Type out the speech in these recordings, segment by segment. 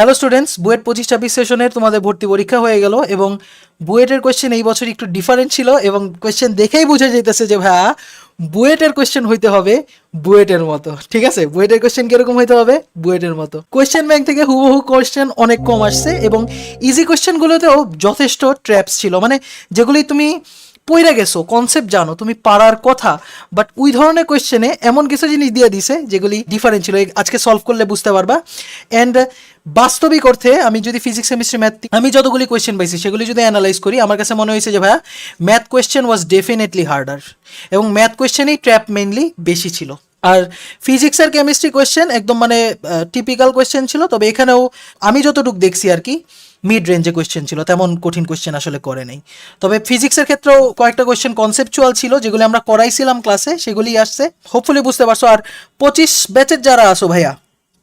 Hello students, BUET 25-26 সেশনের তোমাদের ভর্তি পরীক্ষা হয়ে গেল এবং বুয়েটের কোয়েশ্চেন এই বছর একটু ডিফারেন্ট ছিল এবং কোয়েশ্চেন দেখেই বোঝা যেতেছে যে ভাইয়া বুয়েটের কোয়েশ্চেন হইতে হবে বুয়েটের মতো। ঠিক আছে, বুয়েটের কোয়েশ্চেন কিরকম হইতে হবে? বুয়েটের মতো। কোয়েশ্চেন ব্যাংক থেকে হুবহু কোয়েশ্চেন অনেক কম আসছে এবং ইজি কোয়েশ্চেনগুলোতেও যথেষ্ট ট্র্যাপস ছিল, মানে যেগুলি তুমি পইরা গেছো, কনসেপ্ট জানো, তুমি পারার কথা, বাট ওই ধরনের কোয়েশ্চেনে এমন কিছু জিনিস দিয়ে দিছে যেগুলি ডিফারেন্ট ছিল, আজকে সলভ করলে বুঝতে পারবা। অ্যান্ড বাস্তবিক অর্থে আমি যদি ফিজিক্স কেমিস্ট্রি ম্যাথ আমি যতগুলি কোয়েশ্চেন পাইছি সেগুলি যদি অ্যানালাইজ করি, আমার কাছে মনে হয়েছে যে ভাইয়া ম্যাথ কোয়েশ্চেন ওয়াজ ডেফিনেটলি হার্ডার এবং ম্যাথ কোয়েশ্চেনেই ট্র্যাপ মেইনলি বেশি ছিল। আর ফিজিক্স আর কেমিস্ট্রি কোয়েশ্চেন একদম মানে টিপিক্যাল কোয়েশ্চেন ছিল, তবে এখানেও আমি যতটুকু দেখছি আর কি মিড রেঞ্জে কোয়েশ্চেন ছিল, তেমন কঠিন কোয়েশ্চেন আসলে করে নেই। তবে ফিজিক্সের ক্ষেত্রেও কয়েকটা কোয়েশ্চেন কনসেপচুয়াল ছিল যেগুলি আমরা করাইছিলাম ক্লাসে, সেগুলি আসছে, হোপফুলি বুঝতে পারছো। আর 25 ব্যাচের যারা আসো ভাইয়া,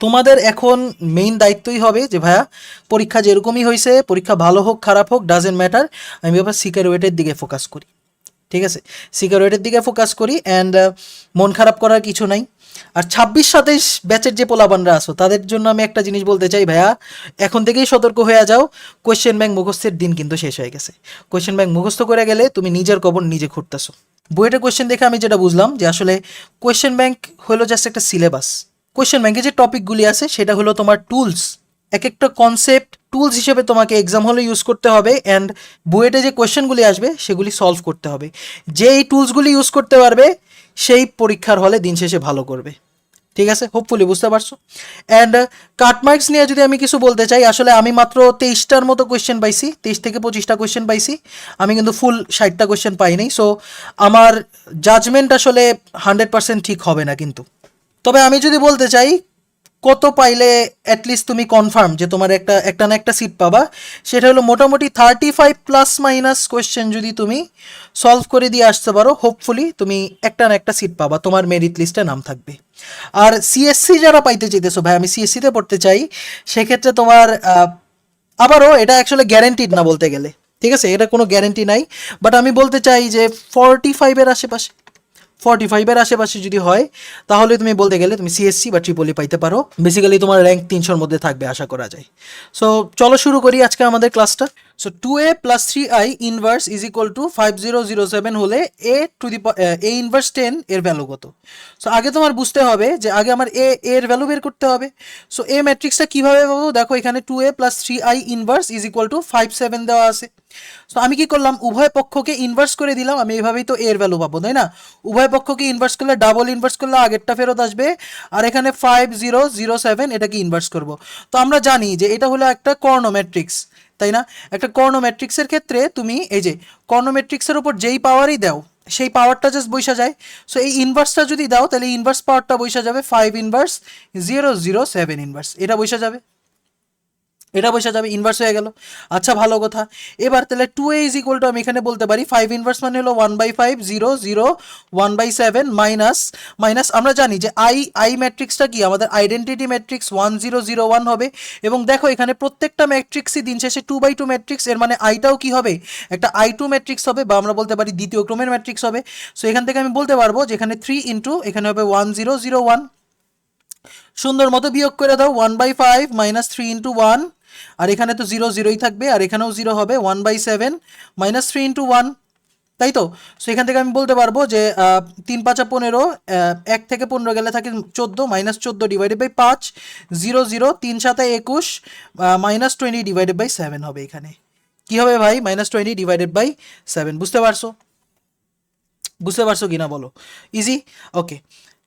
তোমাদের এখন মেইন দায়িত্বই হবে যে ভাইয়া পরীক্ষা যেরকমই হয়েছে, পরীক্ষা ভালো হোক খারাপ হোক ডাজেন্ট ম্যাটার, আমি এবার সিকিউরিটির দিকে ফোকাস করি। ঠিক আছে, সিকিউরিটির দিকে ফোকাস করি অ্যান্ড মন খারাপ করার কিছু নাই। আর 26-27 ব্যাচের যে পোলাবানরা আসো তাদের জন্য আমি একটা জিনিস বলতে চাই ভাইয়া, এখন থেকেই সতর্ক হয়ে যাও, কোয়েশ্চেন ব্যাংক মুখস্থের দিন কিন্তু শেষ হয়ে গেছে। কোয়েশ্চেন ব্যাংক মুখস্থ করে গেলে তুমি নিজের কবর নিজে খুঁড়তেছো। বইয়ের কোয়েশ্চেন দেখে আমি যেটা বুঝলাম যে আসলে কোয়েশ্চেন ব্যাংক হলো জাস্ট একটা সিলেবাস। কোয়েশ্চেন ব্যাংকে যে টপিকগুলি আছে সেটা হলো তোমার টুলস, এক একটা কনসেপ্ট টুলস হিসেবে তোমাকে এক্সাম হলে ইউজ করতে হবে অ্যান্ড বুয়েটে যে কোয়েশ্চেনগুলি আসবে সেগুলি সলভ করতে হবে। যে এই টুলসগুলি ইউজ করতে পারবে সেই পরীক্ষার হলে দিন শেষে ভালো করবে। ঠিক আছে, হোপফুলি বুঝতে পারছো। অ্যান্ড কাট মার্কস নিয়ে যদি আমি কিছু বলতে চাই, আসলে আমি মাত্র 23টার মতো কোয়েশ্চেন পাইছি, 23 থেকে 25টা কোয়েশ্চেন পাইছি, আমি কিন্তু ফুল 60টা কোয়েশ্চেন পাইনি। সো আমার জাজমেন্ট আসলে 100% ঠিক হবে না কিন্তু। তবে আমি যদি বলতে চাই কত পাইলে অ্যাটলিস্ট তুমি কনফার্ম যে তোমার একটা না একটা সিট পাবা, সেটা হলো মোটামুটি 35 প্লাস মাইনাস কোয়েশ্চেন যদি তুমি সলভ করে দিয়ে আসতে পারো, হোপফুলি তুমি একটা না একটা সিট পাবা, তোমার মেরিট লিস্টে নাম থাকবে। আর সিএসসি যারা পাইতে চাইতেছো, ভাই আমি সিএসসিতে পড়তে চাই, সেক্ষেত্রে তোমার আবারও এটা অ্যাকচুয়ালি গ্যারেন্টিড না বলতে গেলে, ঠিক আছে, এটা কোনো গ্যারেন্টি নাই, বাট আমি বলতে চাই যে 45-এর আশেপাশে, 45-এর আশেপাশে যদি হয় তাহলে তুমি বলতে গেলে তুমি সিএসসি বা ট্রিপলি পাইতে পারো। বেসিক্যালি তোমার র্যাঙ্ক 300-র মধ্যে থাকবে আশা করা যায়। সো চলো শুরু করি আজকে আমাদের ক্লাসটা। So 2a + 3i inverse is equal two 5007 হলে a ইনভার্স 10 এর ভ্যালু কত? সো আগে তোমার বুঝতে হবে যে আগে আমার এর ভ্যালু বের করতে হবে। সো এ ম্যাট্রিক্সটা কীভাবে পাবো? দেখো এখানে 2a + 3i inverse is equal two 57 দেওয়া আছে। সো আমি কি করলাম, উভয় পক্ষকে ইনভার্স করে দিলাম, আমি এভাবেই তো এর ভ্যালু পাবো, তাই না? উভয় পক্ষকে ইনভার্স করলে, ডাবল ইনভার্স করলে আগেরটা ফেরত আসবে, আর এখানে 5007 এটাকে ইনভার্স করব। তো আমরা জানি যে এটা হলো একটা কর্ণ ম্যাট্রিক্স, তাই না? একটা কর্ণ ম্যাট্রিক্সের ক্ষেত্রে তুমি এই যে কর্ণ ম্যাট্রিক্সের উপর যেই পাওয়ারই দাও সেই পাওয়ারটা জাস্ট বৈশা যায়। সো এই ইনভার্সটা যদি দাও তাহলে ইনভার্স পাওয়ারটা বৈশা যাবে 5 ইনভার্স 007 ইনভার্স, এটা বৈশা যাবে, এটা বসে যাবে, ইনভার্স হয়ে গেল। আচ্ছা ভালো কথা, এবার তাহলে 2a ইজ ইকুয়াল টু আমি এখানে বলতে পারি 5 ইনভার্স মানে হলো 1/5 0 0 1/7 মাইনাস মাইনাস, আমরা জানি যে আই ম্যাট্রিক্সটা কি আমাদের আইডেন্টিটি ম্যাট্রিক্স 1 0 0 1 হবে। এবং দেখো এখানে প্রত্যেকটা ম্যাট্রিক্সই দিন শেষে 2/2 ম্যাট্রিক্স, এর মানে আইটাও কি হবে, একটা I2 ম্যাট্রিক্স হবে, বা আমরা বলতে পারি দ্বিতীয় ক্রমের ম্যাট্রিক্স হবে। সো এখান থেকে আমি বলতে পারবো যে এখানে 3 ইন্টু এখানে হবে 1 0 0 1, সুন্দর মতো বিয়োগ করে দাও, 1/5 মাইনাস 3 ইন্টু 1, আর এখানে তো 0 0ই থাকবে, আর এখানেও 0 হবে, 1/7 মাইনাস 3 ইন্টু 1, তাই তো? সো এখান থেকে আমি বলতে পারবো যে 3 5 15, 1 থেকে 15 গেলে থাকে 14, minus 14 divided by 5, 0 0 3 7 21, minus 20 divided by 7 হবে। এখানে কি হবে ভাই? মাইনাস 20 ডিভাইডেড বাই 7, বুঝতে পারছো? বুঝতে পারছো কিনা বলো? ইজি, ওকে,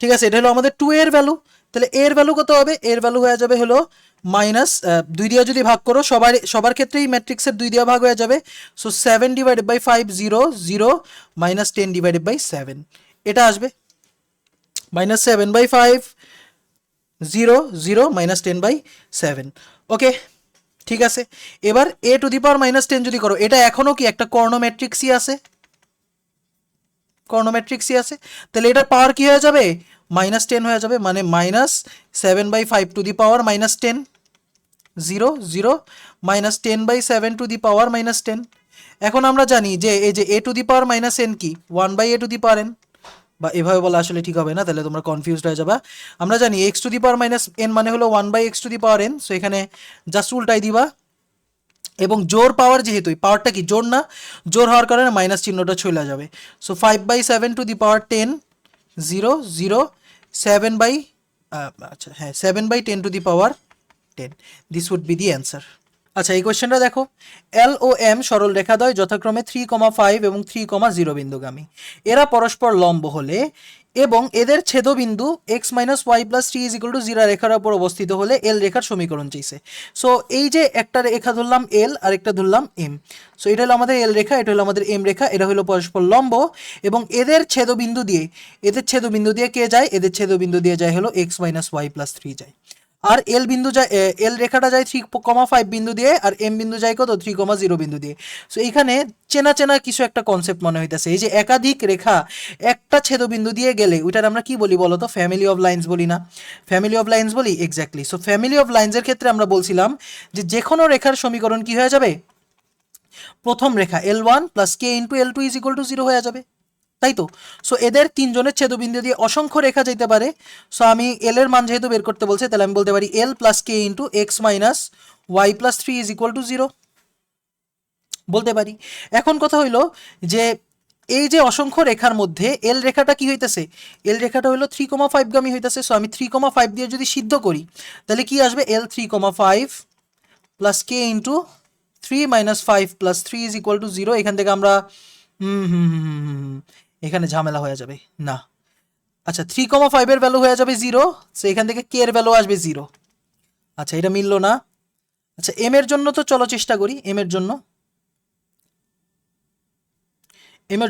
ঠিক আছে, এটা হলো আমাদের 2 এর ভ্যালু। তাহলে এর ভ্যালু কত হবে? এর ভ্যালু হয়ে যাবে হলো মাইনাস 2 দিয়ে যদি ভাগ করো, সবার ক্ষেত্রেই ম্যাট্রিক্সের 2 দিয়ে ভাগ হয়ে যাবে। So 7 divided by 5 0 0 minus 10 divided by 7, এটা আসবে মাইনাস 7/5 0 0 মাইনাস 10/7। ওকে, ঠিক আছে। এবার a⁻−10 যদি করো, এটা এখনও কি একটা কর্ণ ম্যাট্রিক্সই আছে, কর্ণ ম্যাট্রিক্সই আছে, তাহলে এটার পাওয়ার কি হয়ে যাবে? -10 হয়ে যাবে, মানে -7/5 0 0 -10/7 -10। এখন আমরা জানি যে এই যে a⁻n কি 1/a⁻n, বা এভাবে বলা আসলে ঠিক হবে না, তাহলে তোমরা কনফিউজড হয়ে যাবা। আমরা জানি x two the power minus N মানে হলো 1/x two the power N, so এখানে জাস্ট উল্টাই দিবা। এবং জোর পাওয়ার, যেহেতু পাওয়ারটা কি জোর না, জোর হওয়ার কারণে মাইনাস চিহ্নটা চলে যাবে। So 5/7 to the power 10, 0 0 7 by আচ্ছা হ্যাঁ 7/10 to the power 10, this would be the answer. আচ্ছা এই কোয়েশ্চেনটা দেখো, এল ও এম সরল রেখাদ্বয় যথাক্রমে 3,5 এবং 3,0 বিন্দুগামী, এরা পরস্পর লম্ব হলে এবং এদের ছেদবিন্দু x-y+3 = 0 রেখার উপর অবস্থিত হলে এল রেখার সমীকরণ চাইছে। সো এই যে একটা রেখা ধরলাম এল আর একটা ধরলাম এম, সো এটা হলো আমাদের এল রেখা, এটা হলো আমাদের এম রেখা, এটা হলো পরস্পর লম্ব এবং এদের ছেদবিন্দু দিয়ে কে যায়, এদের ছেদবিন্দু দিয়ে যায় হলো x-y+3 যায়। আর এল বিন্দু যায়, এল রেখাটা যায় 3,5 বিন্দু দিয়ে, আর এম বিন্দু যায় কত 3,0 বিন্দু দিয়ে। সো এইখানে চেনা চেনা কিছু একটা কনসেপ্ট মনে হইতেছে, এই যে একাধিক রেখা একটা ছেদবিন্দু দিয়ে গেলে ওইটার আমরা কি বলি বলো তো, ফ্যামিলি অফ লাইন্স বলি না? ফ্যামিলি অফ লাইন্স বলি, এক্স্যাক্টলি। সো ফ্যামিলি অফ লাইন্সের ক্ষেত্রে আমরা বলছিলাম যে কোনো রেখার সমীকরণ কি হয়ে যাবে, প্রথম রেখা L1 + k × L2 = 0 হয়ে যাবে, তাই তো? সো এদের তিনজনের ছেদবিন্দু দিয়ে অসংখ্য রেখা যেতে পারে। সো আমি এল এর মান যেহেতু বের করতে বলছে, তাহলে আমি বলতে পারি L + k × x-y+3 = 0 বলতে পারি। এখন কথা হইলো যে এই যে অসংখ্য রেখার মধ্যে এল রেখাটা কি হইতেছে, এল রেখাটা হলো 3,5 গামী হইতেছে। সো আমি 3,5 দিয়ে যদি সিদ্ধ করি তাহলে কি আসবে, L 3,5 + k × 3 - 5 + 3 = 0। এখান থেকে আমরা এখানে ঝামেলা হয়ে যাবে না। আচ্ছা 3,5 এর ভ্যালু হয়ে যাবে 0, সো এখান থেকে k এর ভ্যালু আসবে 0। আচ্ছা এটা মিললো না। আচ্ছা এম এর জন্য তো চলো চেষ্টা করি, এম এর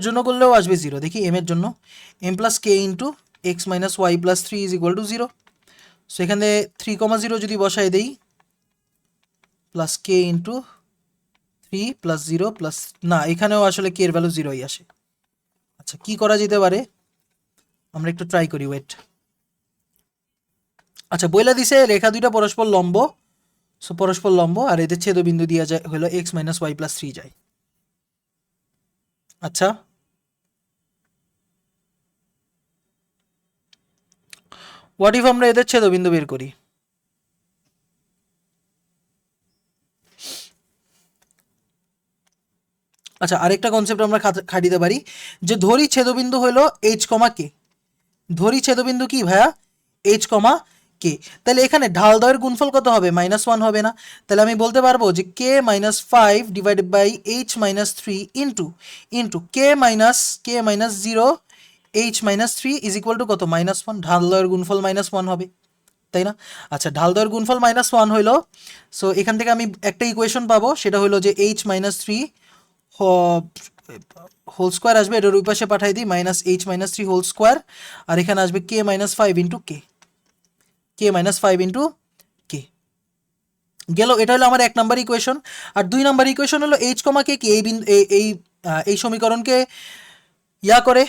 জন্য করলেও আসবে 0, দেখি এম এর জন্য m + k × x-y+3 = 0। সো এখানে 3,0 যদি বসাই দেই প্লাস k × 3 + 0 প্লাস, না এখানেও আসলে k এর ভ্যালু 0ই আসে। আচ্ছা কি করা যেতে পারে, আমরা একটু ট্রাই করি, ওয়েট। আচ্ছা বইলা দিছে রেখা দুইটা পরস্পর লম্ব, সো পরস্পর লম্ব আর এদের ছেদবিন্দু দিয়া যায় হলো x-y+3 যায়। আচ্ছা হোয়াট ইফ আমরা এদের ছেদবিন্দু বের করি? আচ্ছা আরেকটা কনসেপ্ট আমরা খাটিতে পারি যে ধরি ছেদবিন্দু হলো h, k। ধরি ছেদবিন্দু কি ভাইয়া, h, k। তাহলে এখানে ঢালদ্বয়ের গুণফল কত হবে, -1 হবে না? তাহলে আমি বলতে পারবো যে k - 5 / h - 3 into k - 0 h - 3 = কত, -1। ঢালদ্বয়ের গুণফল -1 হবে, তাই না? আচ্ছা ঢালদ্বয়ের গুণফল -1 হইলো, সো এখান থেকে আমি একটা ইকুয়েশন পাবো, সেটা হলো যে h - 3 হোল স্কোয়ার আসবে, এটার ওই পাশে পাঠাই দিই -h - 3 হোল স্কোয়ার, আর এখানে আসবে k - 5 × k, k - 5 × k গেল। এটা হলো আমার 1 নাম্বার ইকুয়েশন। আর 2 নাম্বার ইকুয়েশন হলো h, k কি এই বিন্দু এই সমীকরণকে করে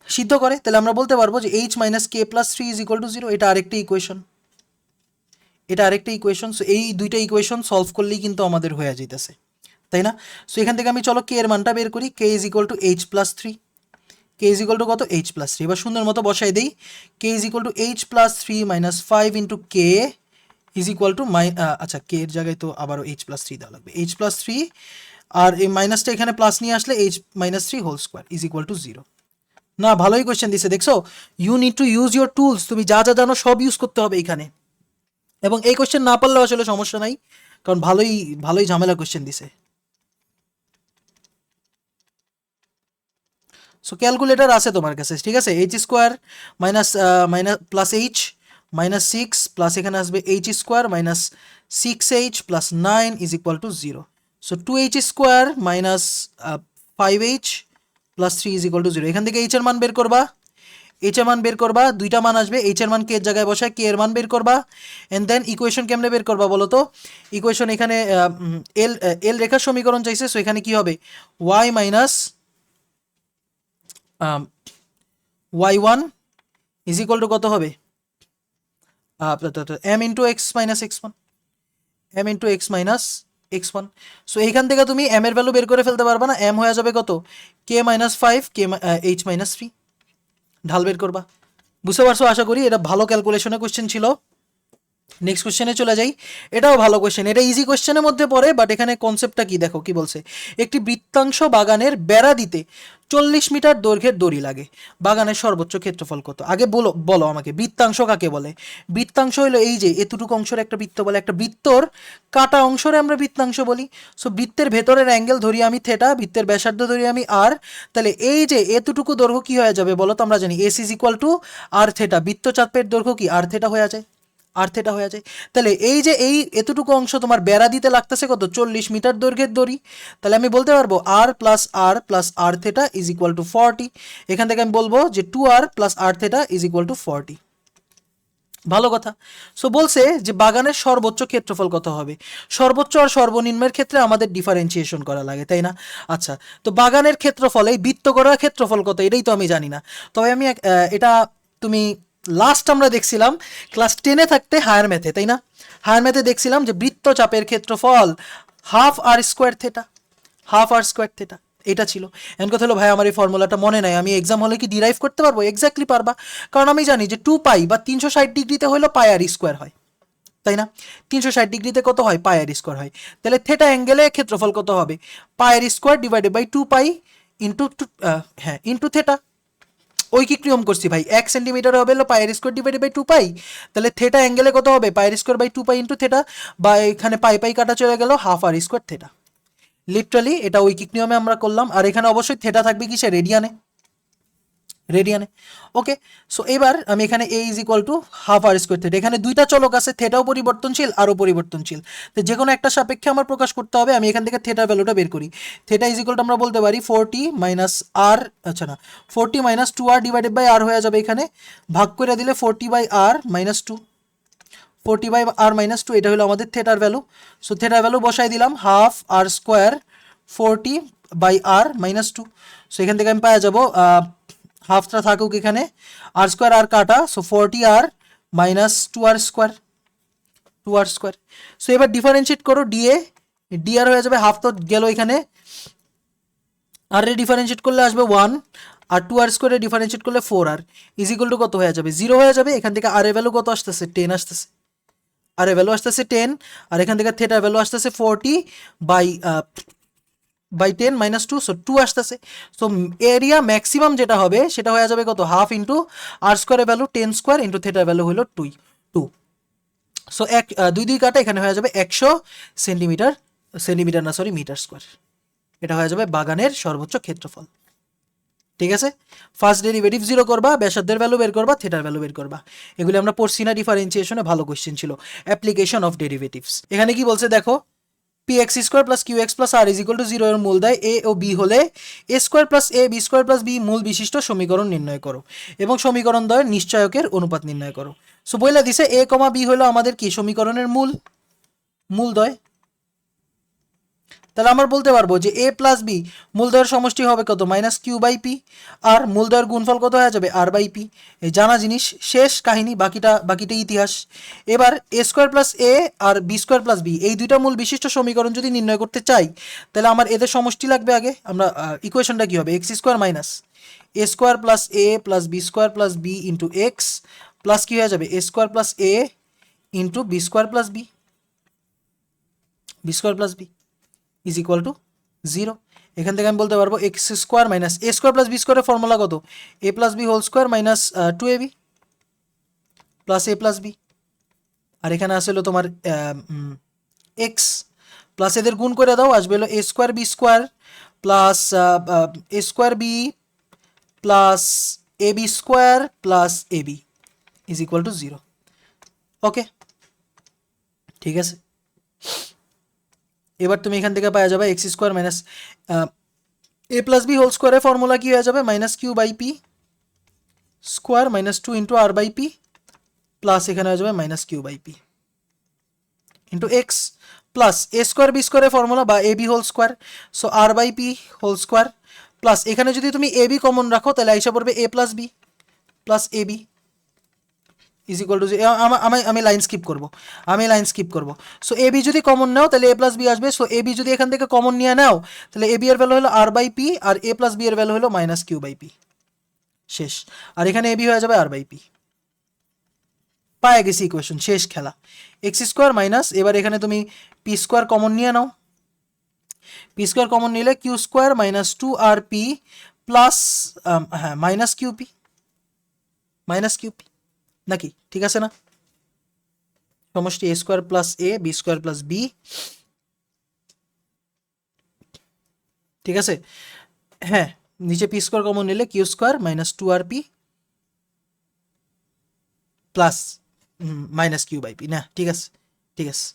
সিদ্ধ করে। তাহলে আমরা বলতে পারবো যে h - k + 3 = 0, এটা আরেকটা ইকুয়েশন, সো এই দুইটা ইকুয়েশন সলভ করলেই কিন্তু আমাদের হয়ে যাইতেছে, তাই না? সো এখান থেকে আমি চলো k এর মানটা বের করি, k = h + 3, k = কত, h + 3। এবার সুন্দর মতো বসাই দেই, k = h + 3 - 5 × k আচ্ছা k এর জায়গায় তো আবারও h + 3 দেওয়া লাগবে, h + 3 আর এই মাইনাসটা এখানে প্লাস নিয়ে আসলে h - 3 হোল স্কোয়ার = 0। না ভালোই কোয়েশ্চেন দিছে, দেখছো? You need to use your tools, তুমি যা যা জানো সব ইউজ করতে হবে এখানে। এবং এই কোয়েশ্চেন না পারলেও আসলে সমস্যা নাই, কারণ ভালোই ঝামেলা কোয়েশ্চেন দিছে। সো ক্যালকুলেটর আছে তোমার কাছে, ঠিক আছে? h² minus plus h -6 plus এখানে আসবে h² -6h + 9 = 0। So 2h² -5h + 3 = 0। এখান থেকে h এর মান বের করবা, দুইটা মান আসবে, h এর মান k এর জায়গায় বসায় k এর মান বের করবা, এন্ড দেন ইকুয়েশন কেমনে বের করবা বলো তো? ইকুয়েশন এখানে এল রেখার সমীকরণ চাইছে, সো এখানে কি হবে, y - y1 = কত হবে, m × x - x1, m × x - x1। So এইখান থেকে তুমি m এর ভ্যালু বের করে ফেলতে পারবা না, m হয়ে যাবে কত, k - 5 h - 3। ঢাল বের করবা। বুঝতে পারছো আশা করি, এটা ভালো ক্যালকুলেশনের কোশ্চেন ছিল। নেক্সট কোশ্চেনে চলে যাই। এটাও ভালো কোশ্চেন, এটা ইজি কোশ্চেনের মধ্যে পড়ে, বাট এখানে কনসেপ্টটা কি দেখো কি বলছে। একটি বৃত্তাংশ বাগানের বেড়া দিতে 40 মিটার দৈর্ঘ্যের দড়ি লাগে, বাগানের সর্বোচ্চ ক্ষেত্রফল কত? আগে বলো বলো আমাকে বৃত্তাংশ কাকে বলে। বৃত্তাংশ হলো এই যে এতটুকু অংশের একটা বৃত্ত বলে, একটা বৃত্তর কাটা অংশরে আমরা বৃত্তাংশ বলি। সো বৃত্তের ভেতরের অ্যাঙ্গেল ধরি আমি থেটা, বৃত্তের ব্যাসার্ধ ধরি আমি আর, তাহলে এই যে এতটুকু দৈর্ঘ্য কি হয়ে যাবে বলো তো? আমরা জানি S is equal to R theta, বৃত্তচাপের দৈর্ঘ্য কি আর থেটা হয়ে যায়, আর থেটা হয়ে যায়। তাহলে এই যে এই এতটুকু অংশ তোমার বেড়া দিতে লাগতেছে কত? 40 মিটার দৈর্ঘ্যের দড়ি। তাহলে আমি বলতে পারবো R plus R theta is equal to 40। এখান থেকে আমি বলবো যে 2r plus R theta is equal to 40। ভালো কথা। সো বলছে যে বাগানের সর্বোচ্চ ক্ষেত্রফল কত হবে। সর্বোচ্চ আর সর্বনিম্নের ক্ষেত্রে আমাদের ডিফারেন্সিয়েশন করা লাগে, তাই না? আচ্ছা, তো বাগানের ক্ষেত্রফল, এই বৃত্ত করার ক্ষেত্রফল কত এটাই তো আমি জানি না। তবে আমি এটা তুমি লাস্ট আমরা দেখছিলাম ক্লাস 10-এ থাকতে হায়ার ম্যাথে, তাই না? হায়ার ম্যাথে দেখছিলাম যে বৃত্তচাপের ক্ষেত্রফল half R square theta, half R square theta, এটা ছিল। এমন কথা হলো ভাই আমার এই ফর্মুলাটা মনে নাই, আমি এক্সাম হলে কি ডিরাইভ করতে পারবো? এক্স্যাক্টলি পারবা, কারণ আমি জানি যে 2 পাই বা 360 ডিগ্রিতে হলো পাই আর স্কোয়ার হয়, তাই না? 360 ডিগ্রিতে কত হয়? পাই আর স্কোয়ার হয়। তাহলে থেটা অ্যাঙ্গেলে ক্ষেত্রফল কত হবে? Pi R square divided by 2 pi into হ্যাঁ ইন্টু থেটা। ঐকিক নিয়ম করছি ভাই, 1 সেন্টিমিটার হবে হলো pi R square divided by 2 pi. তাহলে থেটা অ্যাঙ্গেলে কত হবে? Pi R square by 2 pi into theta, বা এখানে পাই পাই কাটা চলে গেল, half R square theta. Literally এটা ঐকিক নিয়মে আমরা করলাম। আর এখানে অবশ্যই থেটা থাকবে কিসে? রেডিয়ানে, রেডিয়ানে। ওকে, সো এবার আমি এখানে A is equal to half R square theta, এখানে দুইটা চলক আছে, থেটাও পরিবর্তনশীল আরও পরিবর্তনশীল, তো যে কোনো একটা সাপেক্ষে আমার প্রকাশ করতে হবে। আমি এখান থেকে থেটার ভ্যালুটা বের করি। থেটা ইজ ইকুয়াল টু আমরা বলতে পারি 40 মাইনাস আর, আচ্ছা না, 40 মাইনাস 2r ডিভাইডেড বাই আর হয়ে যাবে, এখানে ভাগ করে দিলে 40 by R minus 2, 40 by R minus 2, এটা হলো আমাদের থেটার ভ্যালু। সো থেটার ভ্যালু বসাই দিলাম half R square 40 by R minus 2। So এখান থেকে আমি পাওয়া যাবো হাফটা থাকুক এখানে, আর স্কোয়ার আর কাটা, so 40 R minus 2r square, 2r square. So এবার ডিফারেন্সিয়েট করো, ডিআর হয়ে যাবে, হাফ তো গেল এখানে, আর এ ডিফারেন্সিয়েট করলে আসবে 1, আর 2r স্কোয়ারে ডিফারেন্সিয়েট করলে 4r ইজ ইকুয়াল টু কত হয়ে যাবে? 0 হয়ে যাবে। এখান থেকে আর এ ভ্যালু কত আসতেছে? 10 আসতেছে, আর এ ভ্যালু আসতেছে 10, আর এখান থেকে থেটার ভ্যালু আসতেছে 40 বাই 10 মাইনাস 2, সো 2 আসতেছে। সো এরিয়া ম্যাক্সিমাম যেটা হবে সেটা হয়ে যাবে কত? হাফ ইন্টু আর স্কোয়ারের ভ্যালু 10 স্কোয়ার ইন্টু থেটার ভ্যালু হলো 2। সো দুই দুই কাটা, এখানে হয়ে যাবে 100 সেন্টিমিটার, সেন্টিমিটার না সরি মিটার স্কোয়ার। এটা হয়ে যাবে বাগানের সর্বোচ্চ ক্ষেত্রফল। ঠিক আছে, ফার্স্ট ডেরিভেটিভ 0 করবা, ব্যাসার্ধের ভ্যালু বের করবা, থেটার ভ্যালু বের করবা। এগুলি আমরা পড়ছি না ডিফারেন্সিয়েশনে, ভালো কোশ্চেন ছিল। অ্যাপ্লিকেশন অফ ডেরিভেটিভস, এখানে কি বলছে দেখো, P X square plus Q X plus R is equal to 0 এর মূল দেয় এ ও বি হলে A square plus A B square plus B মূল বিশিষ্ট সমীকরণ নির্ণয় করো এবং সমীকরণ দ্বয়ের নিশ্চয়কের অনুপাত নির্ণয় করো। সো বইলা দিছে এ কমা বি হলো আমাদের কি সমীকরণের মূলদ্বয়। তাহলে আমরা বলতে পারবো যে এ প্লাস বি মূলদ্বয়ের সমষ্টি হবে কত? মাইনাস কিউ বাই পি, আর মূলদ্বয়ের গুণফল কত হয়ে যাবে? আর বাই পি। এই জানা জিনিস, শেষ কাহিনী, বাকিটা ইতিহাস। এবার এ স্কোয়ার প্লাস এ আর বি স্কোয়ার প্লাস বি এই দুইটা মূল বিশিষ্ট সমীকরণ যদি নির্ণয় করতে চাই, তাহলে আমার এদের সমষ্টি লাগবে আগে। আমরা ইকুয়েশনটা কি হবে? X square minus A square plus A plus B square plus B into X plus কি হয়ে যাবে? A square plus A into B square plus B, B square plus B is equal to 0। এখান থেকে আমি বলতে পারবো X square minus A square plus B স্কোয়ারের formula কত? A plus B whole square minus 2ab plus A plus B, আর এখানে আসলে তোমার এক্স প্লাস এদের গুণ করে দাও, আসবে হলো A square B square plus A square B plus A B square plus A B is equal to 0। Okay, ঠিক আছে। এবার তুমি এখান থেকে পাওয়া যাবে X square minus A plus B whole স্কোয়ারের ফর্মুলা কি হয়ে যাবে? Minus Q by P square minus 2 into R by P plus এখানে হয়ে যাবে minus Q by P into X plus A square B স্কোয়ারের ফর্মুলা বা A B whole square, so R by P whole square plus এখানে যদি তুমি A B common রাখো তাহলে আইসা পড়বে A plus B plus A B is equal to, আমি লাইন স্কিপ করবো। সো এ বি যদি কমন নাও তাহলে এ প্লাস বি আসবে। সো এ বি যদি এখান থেকে কমন নিয়ে নাও তাহলে এ বি এর ভ্যালু হলো আর বাই পি, আর এ প্লাস বি এর ভ্যালু হলো মাইনাস কিউ বাই পি। শেষ। আর এখানে এবি হয়ে যাবে আর বাই পি। পায়ে গেছি ইকুয়েশন, শেষ খেলা। এক্স স্কোয়ার মাইনাস, এবার এখানে তুমি পি স্কোয়ার কমন নিয়ে নাও। পি স্কোয়ার কমন নিলে Q square minus two R P plus হ্যাঁ মাইনাস কিউপি, মাইনাস কিউপি নাকি, ঠিক আছে না? সমষ্টি A square plus A B square plus B, ঠিক আছে? হ্যাঁ, নিচে পি স্কোয়ার কমন নিলে Q square minus two R P plus minus Q by P, না ঠিক আছে, ঠিক আছে।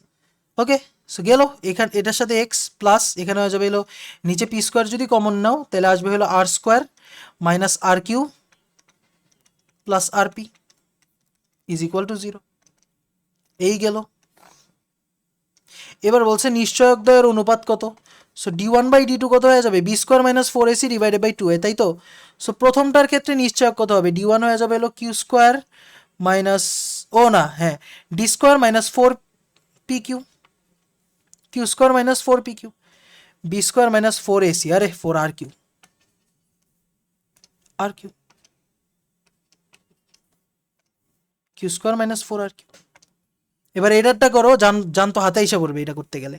ওকে, সো গেল এখান এটার সাথে এক্স প্লাস এখানে হয়ে যাবে হলো নিচে পি স্কোয়ার যদি কমন নাও তাহলে আসবে হলো R square minus R Q plus R P is equal to 0। এই গেল। এবার বলছে নিশ্চয়কদ্বয়ের অনুপাত কত? সো d1/d2 কত হয়ে যাবে? B square minus 4ac divided by 2a, তাই তো? সো প্রথমটার ক্ষেত্রে নিশ্চয়ক কত হবে? d1 হয়ে যাবে হলো কিউ স্কোয়ার মাইনাস, ও না হ্যাঁ, D square minus 4pq, Q square minus 4pq, B square minus 4ac, আরে 4rq, R Q, Q square minus 4rq। এবার এটারটা করো, জানতো হাতে হিসাব করবে এটা করতে গেলে।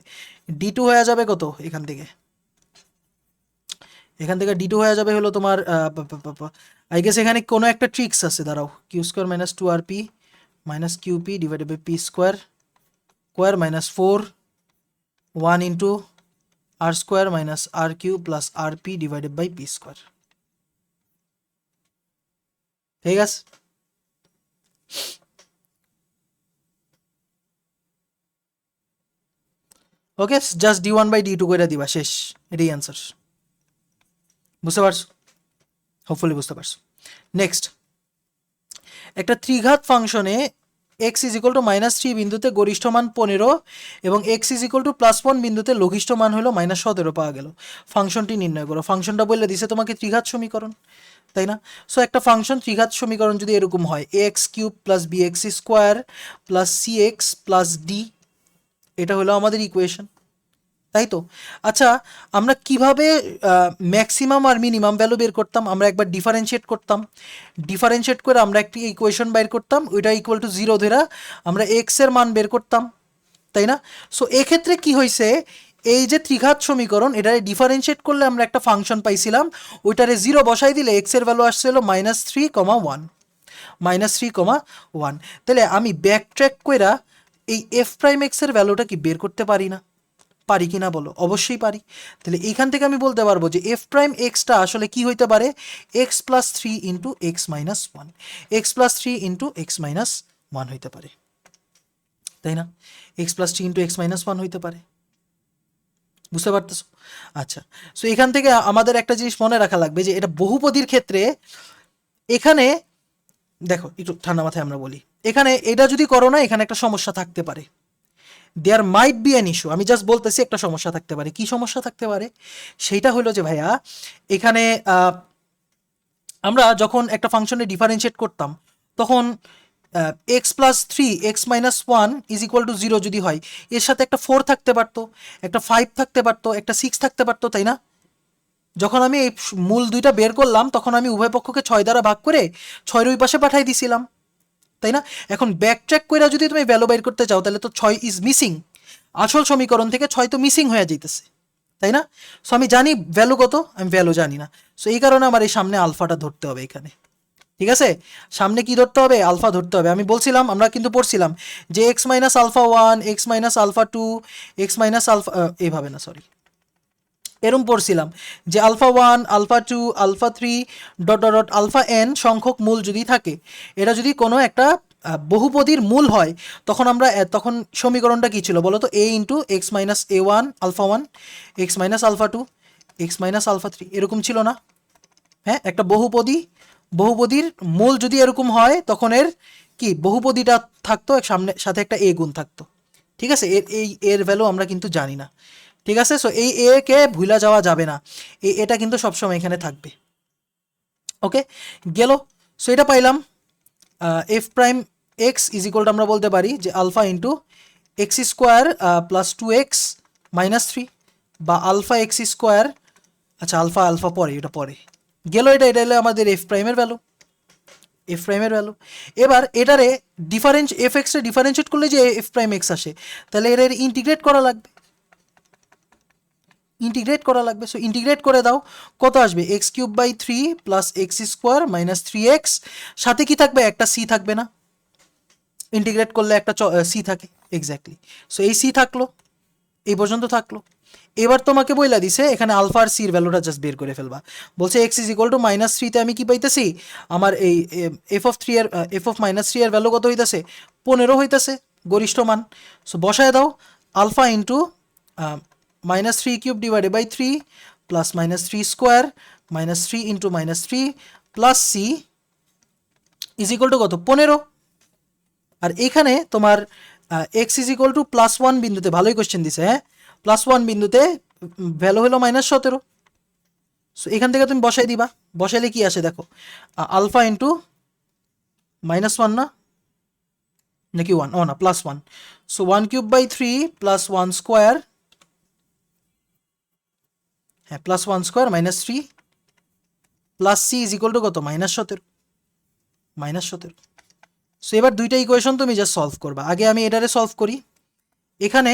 d2 হয়ে যাবে কত এখান থেকে? এখান থেকে d2 হয়ে যাবে হলো তোমার আই গেস এখানে কোনো একটা ট্রিক্স আছে, দাঁড়াও। Q square minus 2rp minus QP divided by P square square minus 4 1 into R square minus R Q plus R P divided by P square, ঠিক আছে? ওকে, জাস্ট d1/d2 করে দিবা, শেষ। এটাই অ্যান্সার। বুঝতে পারছো? হোপফুলি বুঝতে পারছো। নেক্সট, একটা ত্রিঘাত ফাংশনে x is equal to minus 3 বিন্দুতে গরিষ্ঠ মান 15 এবং x is equal to plus 1 বিন্দুতে লঘিষ্ঠ মান হলো মাইনাস 17 পাওয়া গেল। ফাংশনটি নির্ণয় করো। ফাংশনটা বললে দিছে তোমাকে ত্রিঘাত সমীকরণ, তাই না? সো একটা ফাংশন ত্রিঘাত সমীকরণ যদি এরকম হয়, A X cube plus B X square plus C X plus D, এটা হলো আমাদের ইকুয়েশন, তাই তো? আচ্ছা, আমরা কিভাবে ম্যাক্সিমাম আর মিনিমাম ভ্যালু বের করতাম? আমরা একবার ডিফারেন্সিয়েট করতাম, ডিফারেন্সিয়েট করে আমরা একটি ইকুয়েশন বের করতাম, ওইটা ইকুয়াল টু 0 ধরে আমরা এক্স এর মান বের করতাম, তাই না? সো এক্ষেত্রে কি হয়েছে, এই যে ত্রিঘাত সমীকরণ, এটারে ডিফারেন্সিয়েট করলে আমরা একটা ফাংশন পাইছিলাম, ওইটারে 0 বসাই দিলে এক্স এর ভ্যালু আসছে হলো -3,1, -3,1। তাহলে আমি ব্যাক ট্র্যাক কইরা এই এফ প্রাইম এক্স এর ভ্যালুটা কি বের করতে পারি না? পারি কি না বলো? অবশ্যই পারি। তাহলে এইখান থেকে আমি বলতে পারবো যে এফ প্রাইম এক্সটা আসলে কি হইতে পারে? X plus 3 into X minus 1, x plus 3 into X minus 1 হইতে পারে, তাই না? X plus 3 into X minus 1 হইতে পারে। বুঝতে পারতেছো? আচ্ছা, সো এখান থেকে আমাদের একটা জিনিস মনে রাখা লাগবে যে এটা বহুপদীর ক্ষেত্রে এখানে দেখো, একটু ঠান্ডা মাথায় আমরা বলি, এখানে এটা যদি করো না, এখানে একটা সমস্যা থাকতে পারে। দেয়ার মাইট বি অ্যান ইস্যু, আমি জাস্ট বলতেছি একটা সমস্যা থাকতে পারে। কি সমস্যা থাকতে পারে? সেইটা হলো যে ভাইয়া, এখানে আমরা যখন একটা ফাংশনে ডিফারেন্সিয়েট করতাম, তখন x plus 3 x minus 1 is equal to 0 যদি হয়, এর সাথে একটা 4 থাকতে পারতো, একটা 5 থাকতে পারতো, একটা 6 থাকতে পারতো, তাই না? যখন আমি এই মূল দুইটা বের করলাম, তখন আমি উভয় পক্ষকে 6 দ্বারা ভাগ করে 6 ওই পাশে পাঠাই দিছিলাম, তাই না? এখন ব্যাক ট্র্যাক করে যদি তুমি ভ্যালু বের করতে চাও, তাহলে তো 6 ইজ মিসিং, আসল সমীকরণ থেকে 6 তো মিসিং হয়ে যাইতেছে, তাই না? সো আমি জানি ভ্যালু কত, আমি ভ্যালু জানি না। সো এই কারণে আমার এই সামনে আলফাটা ধরতে হবে এখানে, ঠিক আছে? সামনে কি ধরতে হবে? আলফা ধরতে হবে। আমি বলছিলাম, আমরা কিন্তু পড়ছিলাম যে X minus alpha 1, X minus alpha 2, X minus alpha, এইভাবে না, সরি, এরম পড়ছিলাম যে alpha 1, alpha 2, alpha 3 dot dot dot alpha n সংখ্যক মূল যদি থাকে, এটা যদি কোনো একটা বহুপদীর মূল হয়, তখন আমরা তখন সমীকরণটা কী ছিল বলো তো? a into X minus A 1 alpha 1, X minus alpha 2, X minus alpha 3, এরকম ছিল না? হ্যাঁ, একটা বহুপদীর মূল যদি এরকম হয়, তখন এর কি বহুপদীটা থাকতো সামনে, সাথে একটা এ গুণ থাকতো, ঠিক আছে? এর ভ্যালু আমরা কিন্তু জানি না, ঠিক আছে? সো এই এ কে ভুলা যাওয়া যাবে না, এটা কিন্তু সবসময় এখানে থাকবে। ওকে, গেল। সো এটা পাইলাম F prime X is equal to, আমরা বলতে পারি যে alpha into X square plus 2x minus 3, বা আলফা এক্স স্কোয়ার, আচ্ছা আলফা পরে, এটা পরে, গেল, এটা হলো আমাদের এফ প্রাইমের ভ্যালু, এফ প্রাইমের ভ্যালু। এবার এটারে এফ এক্সে ডিফারেন্সিয়েট করলে যে এফ প্রাইম এক্স আসে, তাহলে এর ইন্টিগ্রেট করা লাগবে, ইন্টিগ্রেট করা লাগবে। সো ইন্টিগ্রেট করে দাও, কত আসবে? X cube by three plus X square minus three X, সাথে কি থাকবে? একটা সি থাকবে না? ইন্টিগ্রেট করলে একটা সি থাকে, এক্স্যাক্টলি। সো এই সি থাকলো, এই পর্যন্ত থাকলো। এবার তোমাকে বইলা দিছে এখানে আলফা আর সির ভ্যালুটা জাস্ট বের করে ফেলবা। বলছে X is equal to minus থ্রিতে আমি কি পাইতেছি? আমার এই এফ অফ থ্রি এর এফ অফ মাইনাস থ্রি এর ভ্যালু কত হইতেছে? 15 হইতেছে, গরিষ্ঠ মান। সো বসায় দাও, alpha into minus three cube divided by three plus minus three square minus three into minus three plus C is equal to কত? 15। আর এখানে তোমার X is equal to plus one বিন্দুতে, ভালোই কোয়েশ্চেন দিছে, হ্যাঁ, প্লাস ওয়ান বিন্দুতে value হলো -17। সো এখান থেকে তুমি বসাই দিবা, বসাইলে কি আসে দেখো, আলফা ইন্টু মাইনাস ওয়ান না, নাকি ওয়ান? ও না, plus one. So one cube by three plus one square, হ্যাঁ, plus one square minus three plus C is equal to কত? -17, -17। সো এবার দুইটা ইকুয়েশন তুমি জাস্ট সলভ করবা। আগে আমি এটারে সলভ করি। এখানে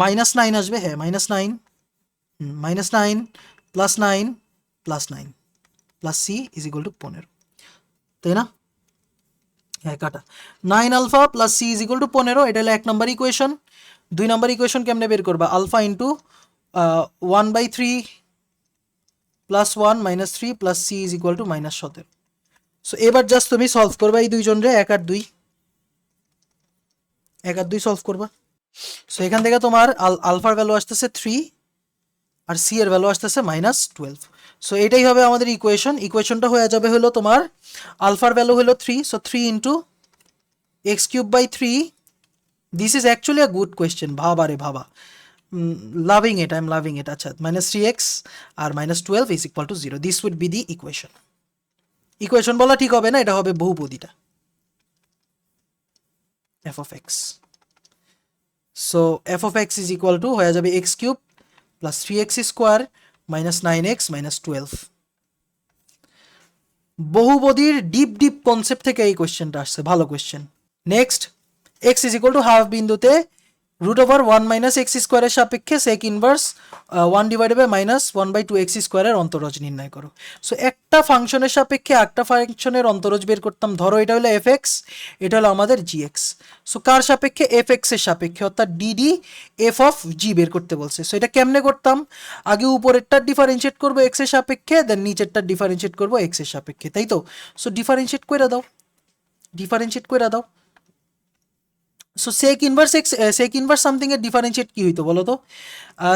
-9 আসবে, হ্যাঁ, -9, -9 plus 9 plus 9 plus C is equal to 15, তাই না? হ্যাঁ, কাটা। 9 alpha plus C is equal to 15, এটা হলো 1 নম্বর ইকুয়েশন। 2 নম্বর ইকুয়েশন কেমনে বের করবা? Alpha into 1/3 plus 1 minus 3 plus C is equal to -17। So এবার জাস্ট তুমি সলভ করবা এই দুইজন রে, 1 আর 2, 1 আর 2 সলভ করবা। সো এখান থেকে তোমার আলফার ভ্যালু আসতেছে 3 আর সি এর ভ্যালু আসতেছে -12। সো এটাই হবে আমাদের ইকুয়েশন। ইকুয়েশনটা হয়ে যাবে হলো তোমার আলফার ভ্যালু হলো 3, so 3 into X cube by 3, this is actually a good question, ভাবা রে ভাবা, loving it, I am loving it. আচ্ছা, -3x আর -12 is equal to 0, this would be the equation. Equation বলা ঠিক হবে না, এটা হবে বহুপদীটা F of X. So F of X is equal to হয়ে যাবে X cube plus 3x square minus 9x minus 12। বহুপদীর ডিপ ডিপ কনসেপ্ট থেকে এই কোয়েশ্চেনটা আসছে, ভালো question. Next, x is equal to half বিন্দুতে রুট ওভার 1 মাইনাস এক্স স্কোয়ারের সাপেক্ষে সেক ইনভার্স 1 ডিভাইডেড বাই -1/2x স্কোয়ারের অন্তরজ নির্ণয় করো। সো একটা ফাংশনের সাপেক্ষে একটা ফাংশনের অন্তরজ বের করতাম। ধরো এটা হলো এফ এক্স, এটা হলো আমাদের জি এক্স। সো কার সাপেক্ষে? এফ এক্সের সাপেক্ষে, অর্থাৎ ডিডি এফ অফ জি বের করতে বলছে। সো এটা কেমনে করতাম? আগে উপরেরটা ডিফারেন্সিয়েট করবো এক্স এর সাপেক্ষে, দেন নিচেরটা ডিফারেন্সিয়েট করবো এক্স এর সাপেক্ষে, তাই তো? সো ডিফারেন্সিয়েট করে দাও, ডিফারেন্সিয়েট করে দাও। সো সেক ইনভার্স সামথিং এর ডিফারেন্সিয়েট কি হইতো বলো তো?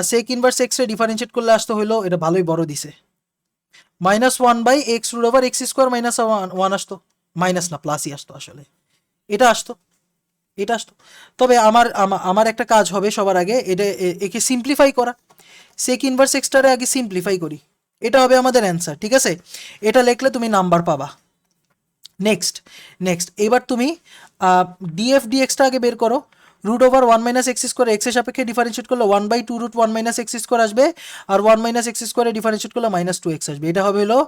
সেক ইনভার্স এক্স এর ডিফারেন্সিয়েট করলে আসতো হইলো, এটা ভালোই বড় দিছে, -1/x root over X square minus one আসতো, মাইনাস না প্লাসই আসতো আসলে, এটা আসতো, এটা আসতো। তবে আমার একটা কাজ হবে সবার আগে, এটা একে সিম্পলিফাই করা। সেক ইনভার্স এক্সটারে আগে সিম্পলিফাই করি, এটা হবে আমাদের অ্যান্সার, ঠিক আছে? এটা লিখলে তুমি নাম্বার পাবা। নেক্সট, এবার তুমি ডিএফ ডিএক্সটা আগে বের করো। Root over 1 minus X square এক্সের সাপেক্ষে ডিফারেন্সিয়েট করলে 1/2 রুট 1 মাইনাস এক্স স্কোয়ার আসবে, আর 1 মাইনাস এক্স স্কোয়ারে ডিফারেন্সিয়েট করলে -2x আসবে। এটা হবে হলো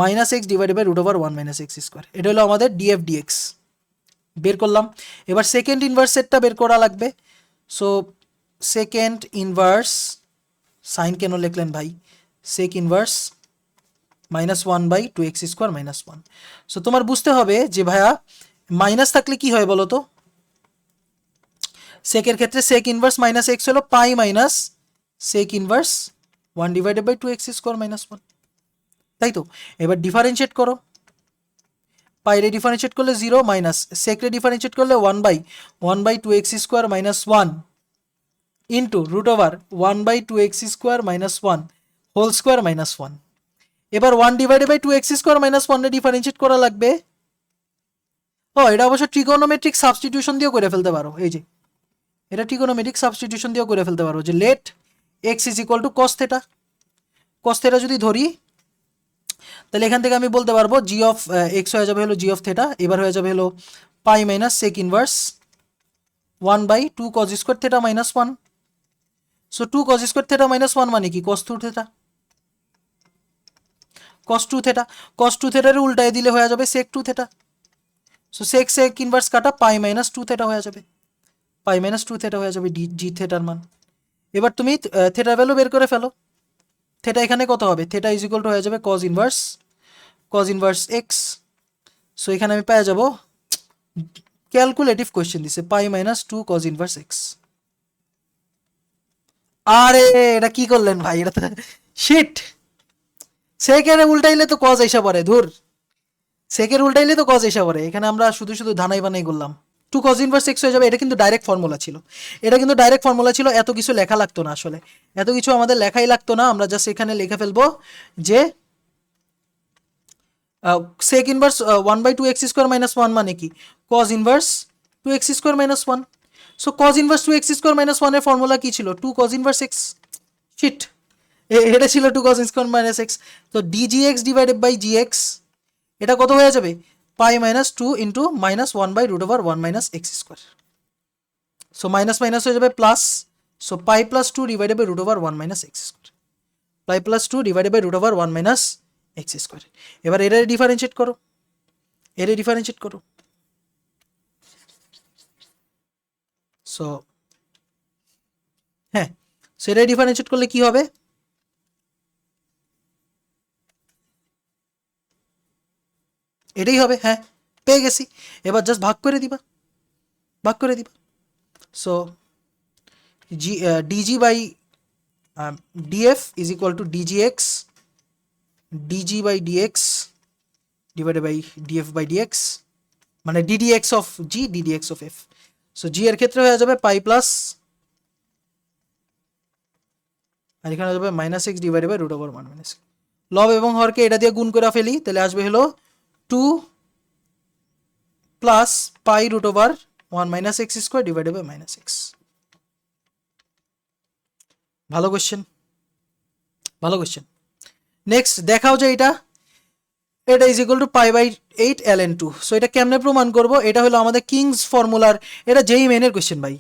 -x divided by root over 1 minus X square. এটা হলো আমাদের ডিএফ ডিএক্স বের করলাম। এবার সেকেন্ড ইনভার্স সেটটা বের করা লাগবে। সো সেকেন্ড ইনভার্স, সাইন কেন লিখলেন ভাই? Sec inverse -1/2x square minus 1। So তোমার বুঝতে হবে যে ভাইয়া মাইনাস থাকলে কি হয় বলো তো? সেকের ক্ষেত্রে সেক ইনভার্স -x হলো pi minus sec inverse 1 divided by 2x square minus 1, তাই তো? এবার ডিফারেন্সিয়েট করো, পাইরে ডিফারেন্সিয়েট করলে 0 মাইনাস সেকরে ডিফারেন্সিয়েট করলে 1/2x square minus 1 into root over 1/2x square minus 1 whole square minus 1। এবার 1 divided by 2x square minus 1 এ ডিফারেন্সিয়েট করা লাগবে। ও, এটা অবশ্য ট্রিগোনোমেট্রিক সাবস্টিটিউশন দিয়েও করে ফেলতে পারো। এই যে এটা ট্রিগোনোমেট্রিক সাবস্টিটিউশন দিয়েও করে ফেলতে পারো, যে let X is equal to cos theta. Cos theta যদি ধরি, তাহলে এখান থেকে আমি বলতে পারবো জি অফ এক্স হয়ে যাবে হলো জি অফ থেটা। এবার হয়ে যাবে হলো pi minus sec inverse 1/2 cos square theta minus 1। So 2 cos square theta minus 1 মানে কি? Cos 2 theta. Cos two theta, cos two থেটার উল্টায় দিলে হয়ে যাবে sec two theta. So sec inverse কাটা পাই মাইনাস টু থেটা হয়ে যাবে, পাই মাইনাস টু থেটা হয়ে যাবে জি থেটার মান। এবার তুমি থেটার ভ্যালু বের করে ফেলো। থেটা এখানে কত হবে, থেটা ইজ ইকুয়াল টু হয়ে যাবে কজ ইনভার্স এক্স। সো এখানে আমি পেয়ে যাব, ক্যালকুলেটিভ কোয়েশ্চেন দিছে, pi minus two cos inverse X. আরে এটা কি করলেন ভাই, এটা তো শিট। সেকের উল্টাইলে তো কজ এসে পড়ে, ধুর, সেকের উল্টাইলে তো কজ এসে পড়ে। এখানে আমরা শুধু শুধু ধানাই বানাই করলাম, টু কজ ইনভার্স এক্স হয়ে যাবে। এটা কিন্তু ডাইরেক্ট ফর্মুলা ছিল, এটা কিন্তু ডাইরেক্ট ফর্মুলা ছিল, এত কিছু লেখা লাগতো না আসলে, এত কিছু আমাদের লেখাই লাগতো না। আমরা জাস্ট এখানে লিখে ফেলবো যে sec inverse one by two X square minus one মানে কি, cos inverse two X square minus one. So cos inverse two X square minus ওয়ানের ফর্মুলা কি ছিল, two cos inverse X. Shit, এটা ছিল two cos square minus X. তো DG X divided by G X, এটা কত হয়ে যাবে, pi minus two into minus one by root over one minus X square. So minus minus হয়ে যাবে plus, so pi plus two divided by root over one minus X square, pi plus two divided by root over one minus X square. এবার এর differentiate করো, এর differentiate করো। So হ্যাঁ, সেটাই differentiate করলে কি হবে, এটাই হবে। হ্যাঁ, পেয়ে গেছি। এবার জাস্ট ভাগ করে দিবা, ভাগ করে দিবা। So G DG by DF is equal to DG X, DG by DX divided by DF by DX, মানে DDX of G DDX of F. So G এর ক্ষেত্রে হয়ে যাবে পাই প্লাস, আর এখানে যাবে minus X divided by root over one minus. লব এবং হরকে এটা দিয়ে গুণ করে ফেলি, তাহলে আসবে হলো two plus pi root over one minus X square divided by minus X. ভালো কোয়েশ্চেন, ভালো কোয়েশ্চেন। নেক্সট দেখাও যে এটা is equal to pi by eight L N two. So এটা কেমনে প্রমাণ করবো, এটা হলো আমাদের কিংস ফর্মুলার, এটা যেই মেনের কোয়েশ্চেন ভাই,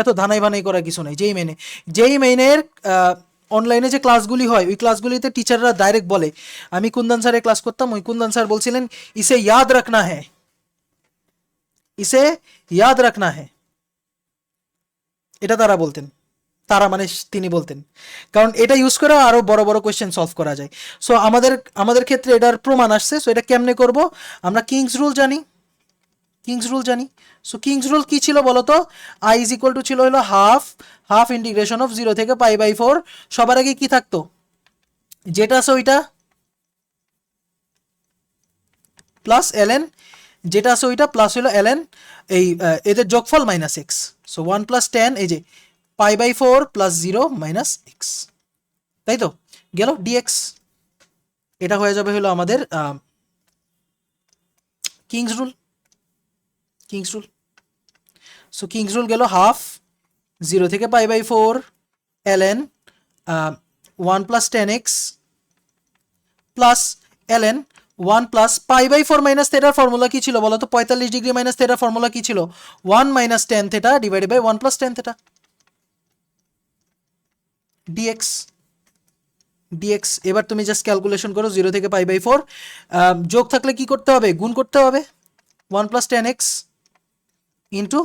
এত ধানাই বানাই করার কিছু নাই। যেই মেনের অনলাইনে যে ক্লাসগুলি হয়, ওই ক্লাসগুলিতে টিচাররা ডাইরেক্ট বলে, আমি কুন্দন স্যারের ক্লাস করতাম, ওই কুন্দন স্যার বলছিলেন ইসে ইয়াদ রাখনা হ্যায়, ইসে ইয়াদ রাখনা হ্যায়, এটা তারা বলতেন, তারা মানে তিনি বলতেন, কারণ এটা ইউজ করে আরো বড় বড় কোয়েশ্চেন সলভ করা যায়। সো আমাদের ক্ষেত্রে এটার প্রমাণ আসছে। সো এটা কেমনে করব, আমরা কিংস রুল জানি, কিংস রুল জানি। সো কিংস রুল কি ছিল বলতো, আই ইজ ইকুয়াল টু ছিল হলো হাফ ইন্টিগ্রেশন অফ জিরো থেকে পাই বাই ফোর। সবার আগে কি থাকতো, যেটা আছে ওইটা প্লাস এলএন, যেটা আছে ওইটা প্লাস হলো এলএন, এই এদের যোগফল minus X. So one plus ten, এই যে pi by four plus zero minus X, তাই তো, গেল ডিএক্স। এটা হয়ে যাবে হলো আমাদের king's rule, king's rule. So king's rule গেল হাফ জিরো থেকে pi by four LN one plus ten X plus LN one plus pi by four minus থেটার ফর্মুলা কি ছিল বলো তো, 45 ডিগ্রি মাইনাস থেটার ফর্মুলা কি ছিল, one minus tan theta divided by one plus tan theta DX, DX. এবার তুমি জাস্ট ক্যালকুলেশন করো, জিরো থেকে পাই বাই ফোর, যোগ থাকলে কি করতে হবে, গুণ করতে হবে, one plus ten x into,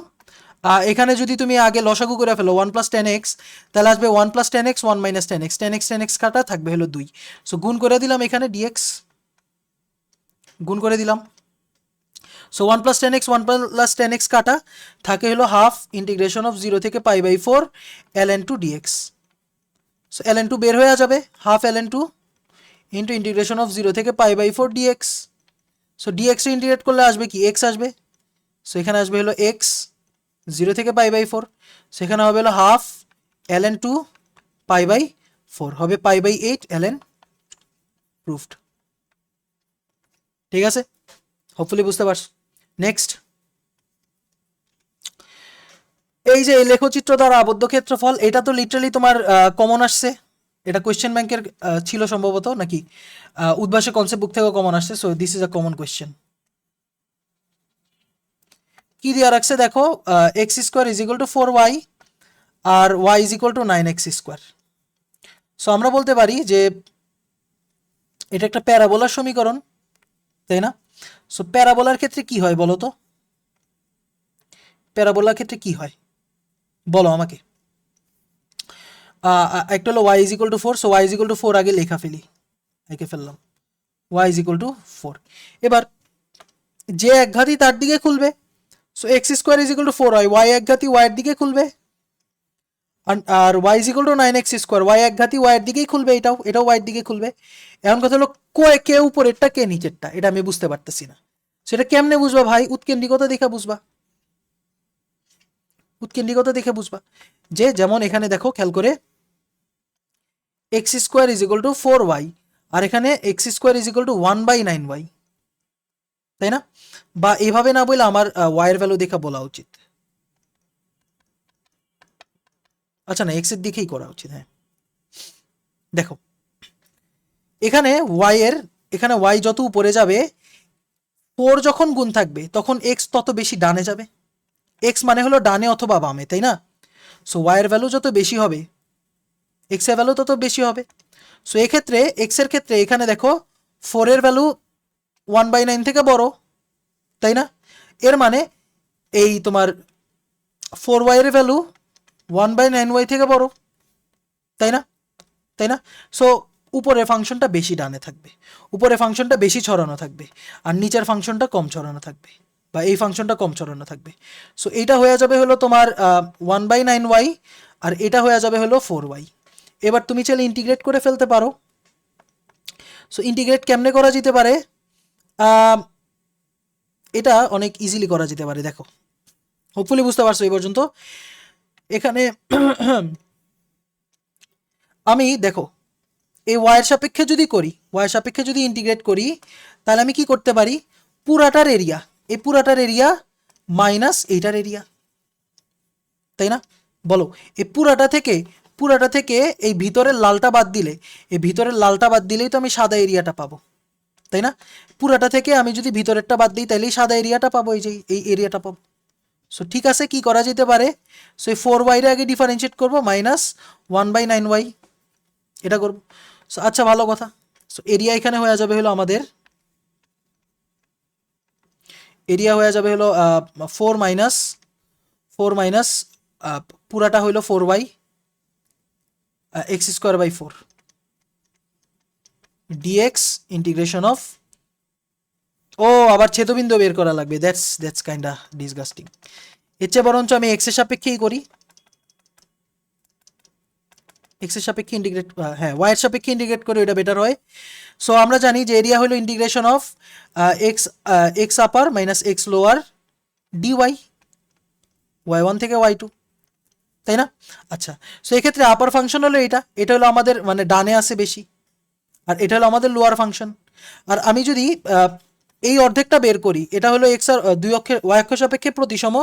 এখানে যদি তুমি আগে লসাগু করে ফেলো ওয়ান প্লাস টেন এক্স, তাহলে আসবে one plus ten x one minus ten x, ten X কাটা থাকবে হলো দুই। সো গুণ করে দিলাম এখানে ডিএক্স, গুণ করে দিলাম। So one plus ten X কাটা থাকে হলো হাফ ইন্টিগ্রেশন অফ জিরো থেকে pi by four L N two DX. So L N two বের হয়ে যাবে, half L N two into integration of zero থেকে pi by four DX. So DX integrate করলে আসবে কি, এক্স আসবে। So এখানে আসবে হলো এক্স জিরো থেকে পাই বাই ফোর, সেখানে হবে হলো half L N two pi by four, হবে pi by eight L N, proved. ঠিক আছে, হোপফুলি বুঝতে পারছো। নেক্সট, এই যে লেখচিত্র দ্বারা আবদ্ধ ক্ষেত্রফল, এটা তো লিটারালি তোমার কমন আসছে, এটা কোয়েশ্চেন ব্যাংকের ছিল সম্ভবত, নাকি উদ্ভাসে কনসেপ্ট বুক থেকেও কমন আসছে। So this is a common question. কি দিয়ে রাখছে দেখো, X square is equal to four Y আর Y is equal to nine X square. So আমরা বলতে পারি যে এটা একটা প্যারাবোলার সমীকরণ, তাই না? সো প্যারাবোলার ক্ষেত্রে কি হয় বলো তো, প্যারাবোলার ক্ষেত্রে কি হয় বলো আমাকে। একটা হলো y is equal two 4, so y is equal two 4 আগে লেখা ফেলি, এঁকে ফেললাম y ইজ ইকুয়াল টু 4। এবার যে একঘাতি তার দিকে খুলবে, so x square is equal two 4 হয়, y একঘাতি y এর দিকে খুলবে, আর y is equal two 9x square, y একঘাতি y এর দিকেই খুলবে, এটাও y এর দিকে খুলবে। এখন কথা হলো কে উপরেরটা কে নিচেরটা, এটা আমি বুঝতে পারতেছি না। সেটা কেমনে বুঝবা ভাই? উৎকেন্দ্রিকতা দেখে বুঝবা, উৎকেন্দ্রিকতা দেখে বুঝবা। যে যেমন এখানে দেখো খেয়াল করে, x square is equal two 4y, আর এখানে x square is equal two 1/9y, তাই না? বা এভাবে না বলে আমার y এর ভ্যালু দেখা বলা উচিত। আচ্ছা না, এক্স এর দিকেই করা উচিত। হ্যাঁ দেখো, এখানে y যত উপরে যাবে, 4 যখন গুণ থাকবে তখন এক্স তত বেশি ডানে যাবে। এক্স মানে হলো ডানে অথবা বামে, তাই না? সো y এর ভ্যালু যত বেশি হবে, এক্স এর ভ্যালু তত বেশি হবে। সো এক্ষেত্রে এক্স এর ক্ষেত্রে এখানে দেখো 4 এর ভ্যালু 1/9 থেকে বড়, তাই না? এর মানে এই তোমার 4y এর ভ্যালু 1/9y থেকে বড়, তাই না? তাই না? সো উপরের ফাংশনটা বেশি ডানে থাকবে, উপরের ফাংশনটা বেশি ছড়ানো থাকবে, আর নিচের ফাংশনটা কম ছড়ানো থাকবে, বা এই ফাংশনটা কম ছড়ানো থাকবে। সো এইটা হয়ে যাবে হলো তোমার 1/9y, আর এটা হয়ে যাবে হলো 4y। এবার তুমি চাইলে ইন্টিগ্রেট করে ফেলতে পারো। সো ইন্টিগ্রেট কেমনে করা যেতে পারে? এটা অনেক ইজিলি করা যেতে পারে, দেখো হোপফুলি বুঝতে পারছো এই পর্যন্ত। এখানে আমি দেখো এই ওয়াইয়ের সাপেক্ষে যদি করি, ওয়াইয়ের সাপেক্ষে যদি ইন্টিগ্রেট করি, তাহলে আমি কি করতে পারি, পুরাটার এরিয়া, এই পুরাটার এরিয়া মাইনাস এইটার এরিয়া, তাই না? বলো, এই পুরাটা থেকে এই ভিতরের লালটা বাদ দিলে, এই ভিতরের লালটা বাদ দিলেই তো আমি সাদা এরিয়াটা পাবো, তাই না? পুরাটা থেকে আমি যদি ভিতরেরটা বাদ দিই তাহলেই সাদা এরিয়াটা পাবো, এই যে এই এরিয়াটা পাবো। সো ঠিক আছে, কি করা যেতে পারে? সো এই 4y আগে ডিফারেন্সিয়েট করবো, মাইনাস 1/9y, এটা করবো। সো আচ্ছা ভালো কথা। সো এরিয়া এখানে হয়ে যাবে হলো আমাদের, এরিয়া হয়ে যাবে হলো 4 মাইনাস পুরাটা হইলো 4y X square by 4 DX integration of, ও আবার ছেদবিন্দু বের করা লাগবে, দ্যাটস কাইন্ডা ডিসগাস্টিং। এর চেয়ে বরঞ্চ আমি এক্স এর সাপেক্ষেই করি, এক্স এর সাপেক্ষে ইন্টিগ্রেট, হ্যাঁ ওয়াই এর সাপেক্ষে ইন্টিগ্রেট করে এটা বেটার হয়। সো আমরা জানি যে এরিয়া হলো integration of X upper minus X lower DY, y1 থেকে y2, তাই না? আচ্ছা, সো এক্ষেত্রে আপার ফাংশন হলো এটা হলো আমাদের মানে ডানে আসে বেশি, আর এটা হলো আমাদের লোয়ার ফাংশন। আর আমি যদি এই অর্ধেকটা বের করি, এটা হলো এক্স আর দুই অক্ষের ওয়াই অক্ষ সাপেক্ষে প্রতিসম।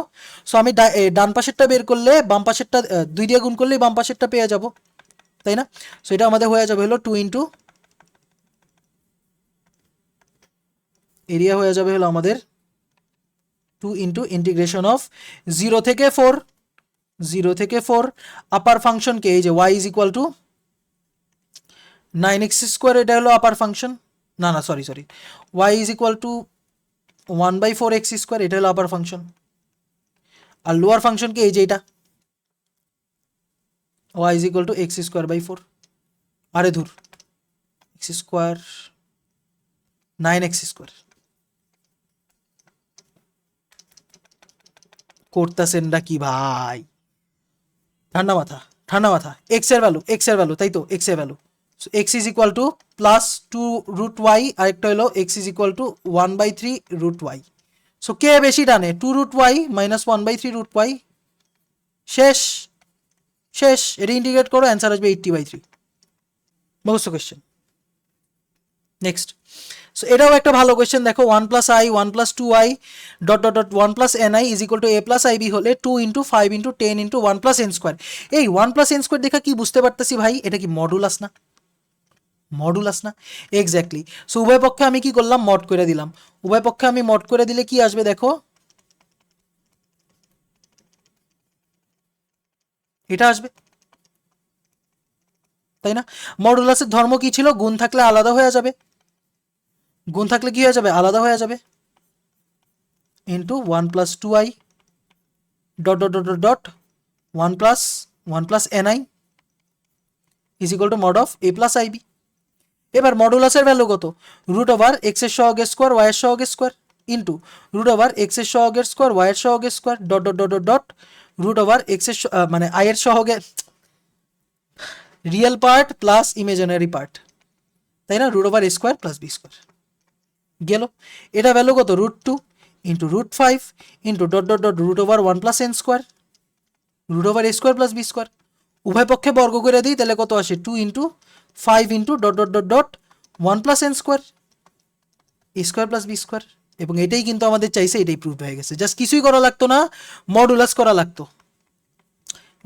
সো আমি ডান পাশেরটা বের করলে বাম পাশেরটা 2 দিয়ে গুণ করলেই বাম পাশেরটা পেয়ে যাব, তাই না? সো এটা আমাদের হয়ে যাবে হলো 2 ইন্টু এরিয়া হয়ে যাবে হলো আমাদের 2 ইন্টু ইন্টিগ্রেশন অফ 0 থেকে 4 আপার ফাংশনকে, এই যে y is equal two 9x square, এটা হলো আপার ফাংশন, না sorry y is equal two 1/4x square, এটা হলো আপার ফাংশন, আর লোয়ার ফাংশনকে এই যে এটা y is equal to x square by 4, আরে ধুর x স্কোয়ার 9x স্কোয়ার করতেছেনটা কি ভাই, ঠান্ডা মাথা, x এর ভ্যালু তাই তো, x এর value, x is equal to plus 2√y, আরেকটা হলো x is equal to 1/3√y। So কে বেশি টানে, 2√y মাইনাস 1/3√y, শেষ এটা ইন্টিগ্রেট করো, অ্যান্সার আসবে 80/3। বুঝছো কোয়েশ্চেন? নেক্সট, সো এটাও একটা ভালো কোয়েশ্চেন, দেখো 1 plus I 1 plus 2i dot dot dot 1 plus ni is equal to a plus ib হলে 2 into 5 into 10 into 1 plus N square. এই 1 প্লাস এন স্কোয়ার দেখা কি বুঝতে পারতেছি ভাই, এটা কি মডুলাস না? এক্স্যাক্টলি। সো উভয় পক্ষে আমি কি করলাম, মড করে দিলাম। উভয় পক্ষে আমি মড করে দিলে কি আসবে দেখো, এটা আসবে, তাই না? মডুলাসের ধর্ম কি ছিল, গুণ থাকলে আলাদা হয়ে যাবে, গুণ থাকলে কি হয়ে যাবে, আলাদা হয়ে যাবে, into 1 + 2i dot dot dot dot dot 1 + 1 + ni is equal to mod of a plus I B. এবার মডুলাসের ভ্যালু কত, রুট ওভার এক্স এর সহগের স্কোয়ার ওয়াই এর সহগের square into root over X এর সহগের স্কোয়ার ওয়াই এর সহগের square dot dot dot dot dot root over X এর মানে আই এর সহগের real part plus imaginary part, তাই না, root over a square plus B square গেল। এটা ভ্যালু কত, √2 into √5 into dot dot dot root over 1 + n square root over a square plus B square. উভয় পক্ষে বর্গ করে দিই, তাহলে কত আসে, 2 into 5 into dot dot dot dot 1 + n square a square plus B square. এবং এটাই কিন্তু আমাদের চাইছে, এটাই প্রুভ হয়ে গেছে, জাস্ট কিছুই করা লাগতো না, মডুলাস করা লাগতো।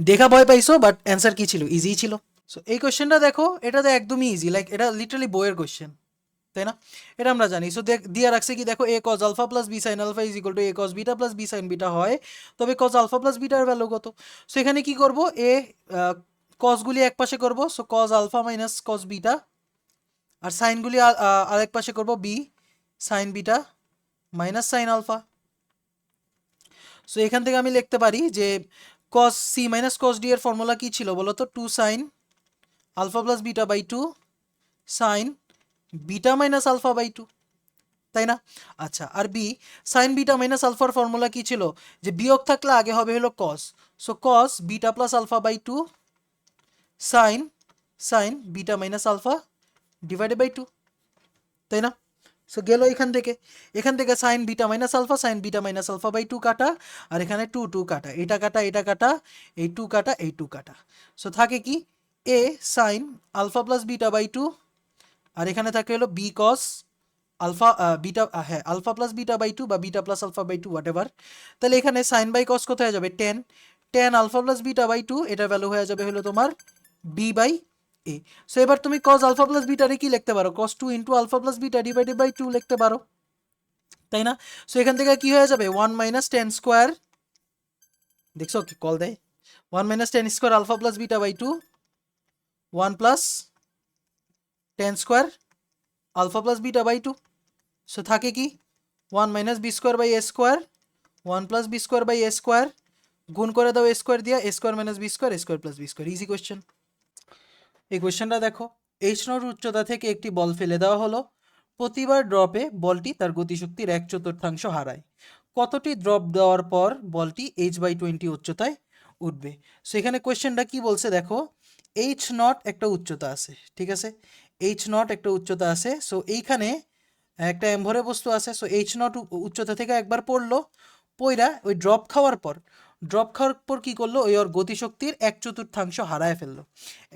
দেখা ভয় পাইছো, বাট অ্যান্সার কি ছিল, ইজি ছিল। সো এই কোয়েশ্চেনটা দেখো, এটা তো একদমই ইজি, লাইক এটা লিটারালি বইয়ের কোয়েশ্চেন, তাই না, এটা আমরা জানি। সো দিয়ে রাখছে কি, দেখো a cos alpha plus B sine alpha is equal to a cos beta plus B sine beta হয়, তবে cos আলফা প্লাস বিটার ভ্যালু কত। সো এখানে কি করব, কসগুলি এক পাশে করব, so cos alpha minus cos beta, আর সাইনগুলি আরেক পাশে করব, B sine beta minus sine alpha. So এখান থেকে আমি লিখতে পারি যে cos C minus cos D এর ফর্মুলা কি ছিল বলো তো, 2 sine alpha plus beta by 2 sine beta minus alpha by 2, তাই না। আচ্ছা, আর বি সাইন বিটা মাইনাস আলফার ফর্মুলা কি ছিল, যে বিয়োগ থাকলে আগে হবে হলো cos, so cos beta plus alpha by 2 sine sine beta minus alpha divided by 2, তাই না। সো গেল এখান থেকে sine beta minus alpha sine beta minus alpha by 2 কাটা, আর এখানে 2 2 কাটা, এটা কাটা এটা কাটা, এই 2 কাটা এই 2 কাটা। সো থাকে কি, A sine alpha plus beta by 2, আর এখানে থাকে হলো বি কস আলফা বিটা, হ্যাঁ আলফা প্লাস বিটা বাই 2 বা beta plus alpha by 2 whatever. তাহলে এখানে সাইন বাই কস কত হয়ে যাবে, 10 আলফা প্লাস বিটা বাই 2, এটার ভ্যালু হয়ে যাবে হলো তোমার বি বাই এ। সো এবার তুমি cos আলফা প্লাস বিটারে কি লিখতে পারো, cos 2 into alpha plus beta divided by 2 লিখতে পারো, তাই না। সো এখান থেকে কি হয়ে যাবে, 1 - tan স্কোয়ার, দেখছো কি কল দেয়, 1 - tan square alpha plus beta by 2 1 + tan square alpha plus beta by 2। So থাকে কি 1 - B square by A square 1 + B square by A square, গুণ করে দাও এ স্কোয়ার দিয়া, A square minus B square, A square plus B square, easy question. এই কোয়েশ্চেনটা দেখো, H not উচ্চতা থেকে একটি বল ফেলে দেওয়া হলো, প্রতিবার ড্রপে বলটি তার গতিশক্তির 1/4 হারায়, কতটি ড্রপ দেওয়ার পর বলটি h/20 উচ্চতায় উঠবে। সো এখানে কোয়েশ্চেনটা কি বলছে দেখো, এইচ নট একটা উচ্চতা আছে, ঠিক আছে, এইচ নট একটা উচ্চতা আছে। সো এইখানে একটা এমভরে বস্তু আছে, সো এইচ নট উচ্চতা থেকে একবার পড়লো, পইরা ওই ড্রপ খাওয়ার পর কি করলো, ওই ওর গতিশক্তির 1/4 হারায় ফেললো,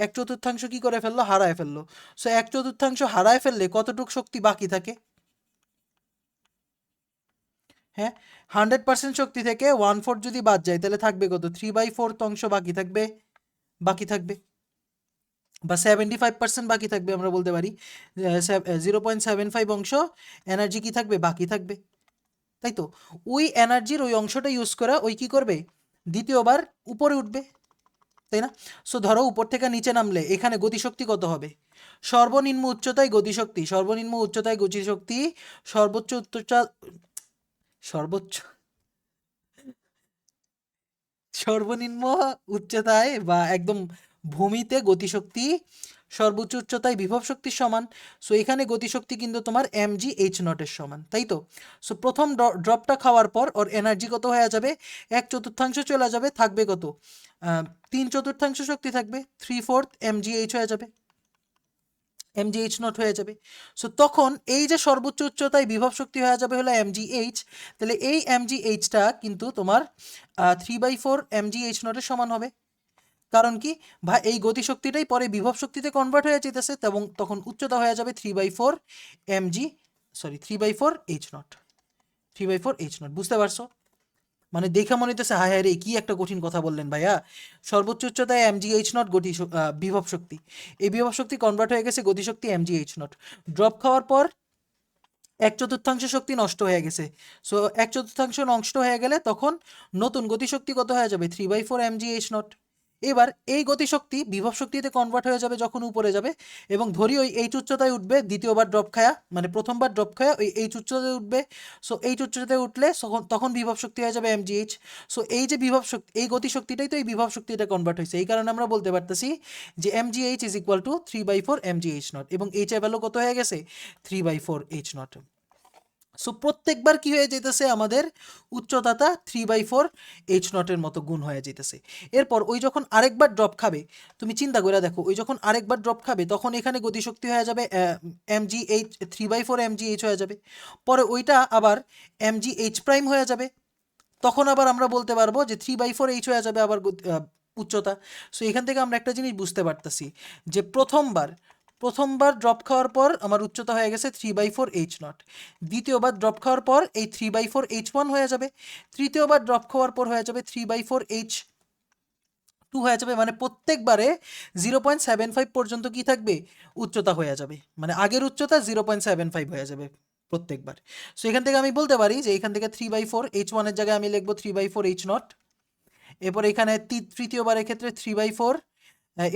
1/4 কি করে ফেললো, হারায় ফেললো। সো 1/4 হারায় ফেললে কতটুক শক্তি বাকি থাকে, হ্যাঁ 100% শক্তি থেকে 1/4 যদি বাদ যায় তাহলে থাকবে কত, 3/4 অংশ বাকি থাকবে বা 75% বাকি থাকবে, আমরা বলতে পারি 0.75 অংশ এনার্জি কি থাকবে, বাকি থাকবে, তাই তো। ওই এনার্জির ওই অংশটা ইউজ করা ওই কি করবে, দ্বিতীয়বার উপরে উঠবে, তাই না। সো ধরো উপর থেকে নিচে নামলে এখানে গতিশক্তি কত হবে, সর্বনিম্ন উচ্চতায় গতিশক্তি সর্বোচ্চ উচ্চতা সর্বোচ্চ সর্বনিম্ন উচ্চতায় বা একদম ভূমিতে গতিশক্তি সর্বোচ্চ উচ্চতায় বিভব শক্তির সমান। সো এখানে গতিশক্তি কিন্তু তোমার mgh0 সমান, তাই তো। সো প্রথম ড্রপটা খাওয়ার পর ওর এনার্জি কত হয়ে যাবে, 1/4 চলে যাবে, থাকবে কত, 3/4 শক্তি থাকবে, 3/4 mgh হয়ে যাবে, mgh0 হয়ে যাবে। সো তখন এই যে সর্বোচ্চ উচ্চতায় বিভব শক্তি হয়ে যাবে হলো mgh, তাহলে এই mgh-টা কিন্তু তোমার 3/4 mgh0 এর সমান হবে। কারণ কি ভাই, এই গতিশক্তিটাই পরে বিভব শক্তিতে কনভার্ট হয়ে যেতেছে, এবং তখন উচ্চতা হয়ে যাবে 3/4 h0, বুঝতে পারছো। মানে দেখা মনে হইতেছে হায় হায় রে কি একটা কঠিন কথা বললেন ভাইয়া, সর্বোচ্চ উচ্চতায় mgh0 বিভব শক্তি, এই বিভব শক্তি কনভার্ট হয়ে গেছে গতিশক্তি mgh0, ড্রপ খাওয়ার পর 1/4 শক্তি নষ্ট হয়ে গেছে। সো 1/4 নষ্ট হয়ে গেলে তখন নতুন গতিশক্তি কত হয়ে যাবে, 3/4 mgh0, এবার এই গতিশক্তি বিভব শক্তিতে কনভার্ট হয়ে যাবে যখন উপরে যাবে, এবং ধরি ওই এইচ উচ্চতায় উঠবে, দ্বিতীয়বার ড্রপ খায়া মানে প্রথমবার ড্রপ খায়া ওই এইচ উচ্চতায় উঠবে। সো এইচ উচ্চতায় উঠলে তখন বিভব শক্তি হয়ে যাবে এমজিএইচ। সো এই যে বিভব শক্তি, এই গতিশক্তিটাই তো এই বিভব শক্তিতে কনভার্ট হয়েছে, এই কারণে আমরা বলতে পারতেছি যে MGH is equal two 3/4 MGH not, এবং এইচ এর ভ্যালু কত হয়ে গেছে 3/4 এইচ নট। সো প্রত্যেকবার কি হয়ে যেতেছে, আমাদের উচ্চতাটা 3/4 এইচ নটের মতো গুণ হয়ে যেতেছে। এরপর ওই যখন আরেকবার ড্রপ খাবে, তুমি চিন্তা করে দেখো, ওই যখন আরেকবার ড্রপ খাবে তখন এখানে গতিশক্তি হয়ে যাবে এমজিএইচ 3/4 এমজিএইচ হয়ে যাবে। পরে ওইটা আবার এমজিএইচ প্রাইম হয়ে যাবে, তখন আবার আমরা বলতে পারবো যে 3/4 এইচ হয়ে যাবে আবার উচ্চতা। সো এখান থেকে আমরা একটা জিনিস বুঝতে পারতেছি যে প্রথমবার ড্রপ খাওয়ার পর আমার উচ্চতা হয়ে গেছে 3/4 এইচ নট, দ্বিতীয়বার ড্রপ খাওয়ার পর এই 3/4 এইচ ওয়ান হয়ে যাবে, তৃতীয়বার ড্রপ খাওয়ার পর হয়ে যাবে 3/4 এইচ টু হয়ে যাবে, মানে প্রত্যেকবারে 0.75 পর্যন্ত কি থাকবে, উচ্চতা হয়ে যাবে, মানে আগের উচ্চতা 0.75 হয়ে যাবে প্রত্যেকবার। সো এখান থেকে আমি বলতে পারি যে এখান থেকে 3/4 এইচ ওয়ানের জায়গায় আমি লিখবো 3/4 এইচ নট। এরপর এখানে তৃতীয়বারের ক্ষেত্রে 3/4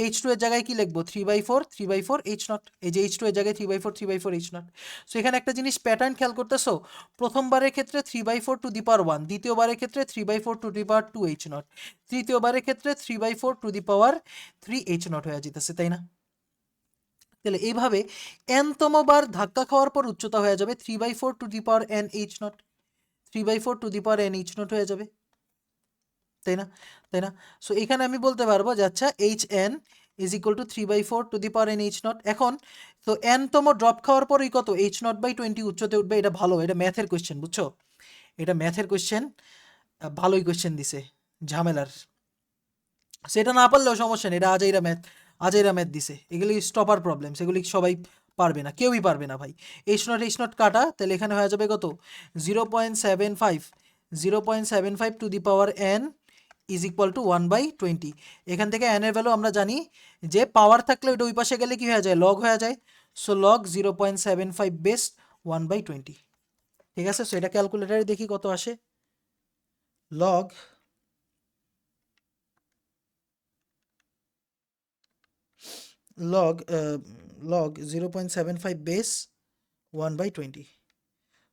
এইচ টু এর জায়গায় কি লিখবো 3/4 এইচ নট, এই যে এইচ টু এর জায়গায় 3/4 এইচ নট। সো এখানে একটা জিনিস প্যাটার্ন খেয়াল করতেছো, প্রথমবারের ক্ষেত্রে 3/4 টু দি পাওয়ার 1, দ্বিতীয়বারের ক্ষেত্রে 3/4 two the power 2 H not, তৃতীয়বারের ক্ষেত্রে 3/4 two the power 3 H not হয়ে যেতেছে, তাই না? তাহলে এইভাবে এনতম বার ধাক্কা খাওয়ার পর উচ্চতা হয়ে যাবে 3/4 two the power N H not, 3/4 two the power N H not হয়ে যাবে, তাই না? তাই না? সো এখানে আমি বলতে পারবো যে আচ্ছা H N is equal two 3/4 two the power N H not. এখন তো এন তম ড্রপ খাওয়ার পরই কত এইচ নট বাই 20 উচ্চতে উঠবে, এটা ভালো, এটা ম্যাথের কোয়েশ্চেন, বুঝছো? এটা ম্যাথের কোয়েশ্চেন, ভালোই কোয়েশ্চেন দিছে, ঝামেলার। সেটা না পারলেও সমস্যা নেই, এটা আজাইরা ম্যাথ দিছে, এগুলি স্টপার প্রবলেম, সেগুলি সবাই পারবে না, কেউই পারবে না ভাই। এইচ নট কাটা, তাহলে এখানে হয়ে যাবে কত 0.75 two the power N is equal two 1/20। এখান থেকে এন এর ভ্যালু আমরা জানি যে পাওয়ার থাকলে ওইটা ওই পাশে গেলে কি হয়ে যায়, লগ হয়ে যায়। সো লগ 0.75 বেস 1/20, ঠিক আছে? সো এটা ক্যালকুলেটারে দেখি কত আসে। Log log log 0.75 base 1/20।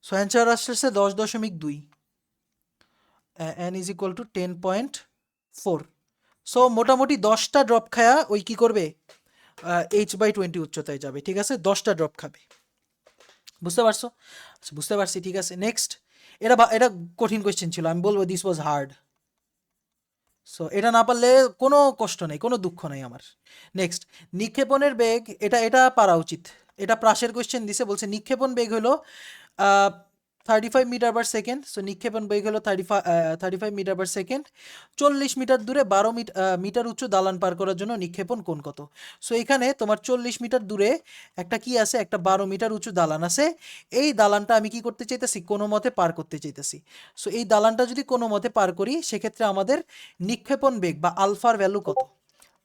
So answer আসছে 10.2, N is equal two 10.4। So মোটামুটি 10টা ড্রপ খায়া ওই কি করবে, h/20 উচ্চতায় যাবে, ঠিক আছে? 10টা ড্রপ খাবে, বুঝতে পারছো? আচ্ছা, বুঝতে পারছি, ঠিক আছে। নেক্সট, এটা কঠিন কোয়েশ্চেন ছিল, আমি বলবো দিস ওয়াজ হার্ড। সো এটা না পারলে কোনো কষ্ট নেই, কোনো দুঃখ নেই আমার। নেক্সট, নিক্ষেপণের বেগ, এটা পারা উচিত, এটা প্রাসের কোয়েশ্চেন দিছে, বলছে নিক্ষেপণ বেগ হলো 35 মিটার পার সেকেন্ড। সো নিক্ষেপণ বেগ হলো 35 মিটার পার সেকেন্ড, 40 মিটার দূরে 12 মিটার উঁচু দালান পার করার জন্য নিক্ষেপণ কোণ কত? সো এখানে তোমার 40 মিটার দূরে একটা কি আছে, একটা 12 মিটার উঁচু দালান আছে, এই দালানটা আমি কি করতে চাইতেছি, কোনো মতে পার করতে চাইতেছি। সো এই দালানটা যদি কোনো মতে পার করি, সেক্ষেত্রে আমাদের নিক্ষেপণ বেগ বা আলফার ভ্যালু কত,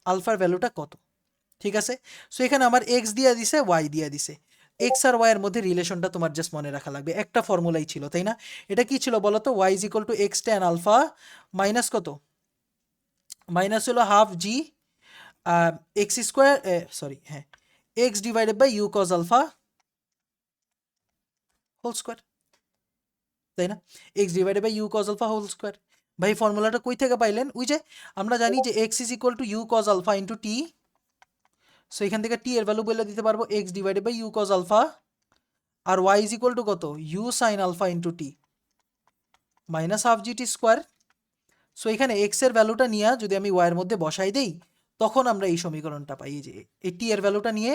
আলফার ভ্যালুটা কত, ঠিক আছে? সো এখানে আমার এক্স দিয়ে দিছে, ওয়াই দিয়ে দিছে, এক্স আর ওয়াই এর মধ্যে রিলেশনটা তোমার জাস্ট মনে রাখা লাগবে, একটা ফর্মুলাই ছিল, তাই না? এটা কি ছিল বলো তো, y is equal to x tan alpha minus কত, মাইনাস হলো half g x square, sorry হ্যাঁ, x divided by you cos alpha whole square, তাই না? X divided by you cos alpha whole square. ভাই ফর্মুলাটা কই থেকে পাইলেন? ওই যে আমরা জানি যে X is equal to U cos alpha into T. So এখান থেকে টি এর ভ্যালু বলে দিতে পারবো X divided by you cos alpha, আর ওয়াই ইজ ইকুয়াল টু কত, U sine alpha into T minus half G T square. So এখানে X এর ভ্যালুটা নিয়ে যদি আমি ওয়াই এর মধ্যে বসাই দেই, তখন আমরা এই সমীকরণটা পাই, এই যে এই টি এর ভ্যালুটা নিয়ে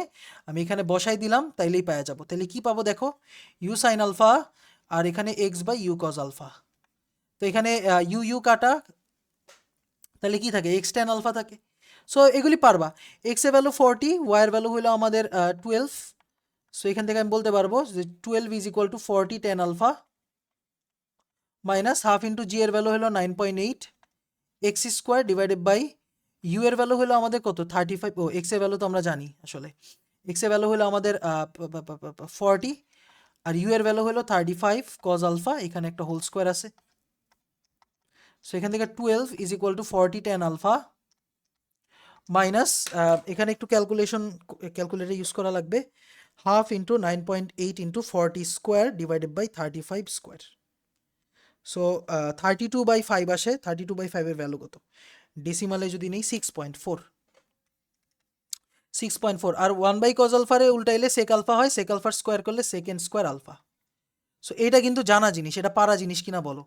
আমি এখানে বসাই দিলাম, তাইলেই পাওয়া যাবো। তাহলে কি পাবো দেখো, ইউ সাইন আলফা আর এখানে x by you cos alpha. তো এখানে ইউ ইউ কাটা, তাহলে কি থাকে, এক্স ট্যান আলফা থাকে। সো এগুলি পারবা। এক্স এর ভ্যালু 40, ওয়াই এর ভ্যালু হলো আমাদের 12। সো এখান থেকে আমি বলতে পারবো যে 12 is equal to 40 tan alpha minus half into G এর ভ্যালু হলো 9.8 X square divided by U এর ভ্যালু হলো আমাদের কত 35। ও এক্স এর ভ্যালু তো আমরা জানি, আসলে এক্স এর ভ্যালু হলো আমাদের 40, আর ইউ এর ভ্যালু হলো 35 কজ আলফা, এখানে একটা হোল স্কোয়ার আছে। সো এখান থেকে 12 is equal to 40 tan alpha minus, এখানে একটু ক্যালকুলেটর ইউজ করা লাগবে, half into 9.8 into 40 square divided by 35 square. So 32/5 আসে। 32/5-এর ভ্যালু কত? ডেসিমালে যদি নেই 6.4, 6.4। আর 1/cos আলফারে উল্টাইলে সেক আলফা হয়, সেক আলফার স্কোয়ার করলে সেকেন্ড স্কোয়ার আলফা। সো এইটা কিন্তু জানা জিনিস, এটা পারা জিনিস কিনা বলো।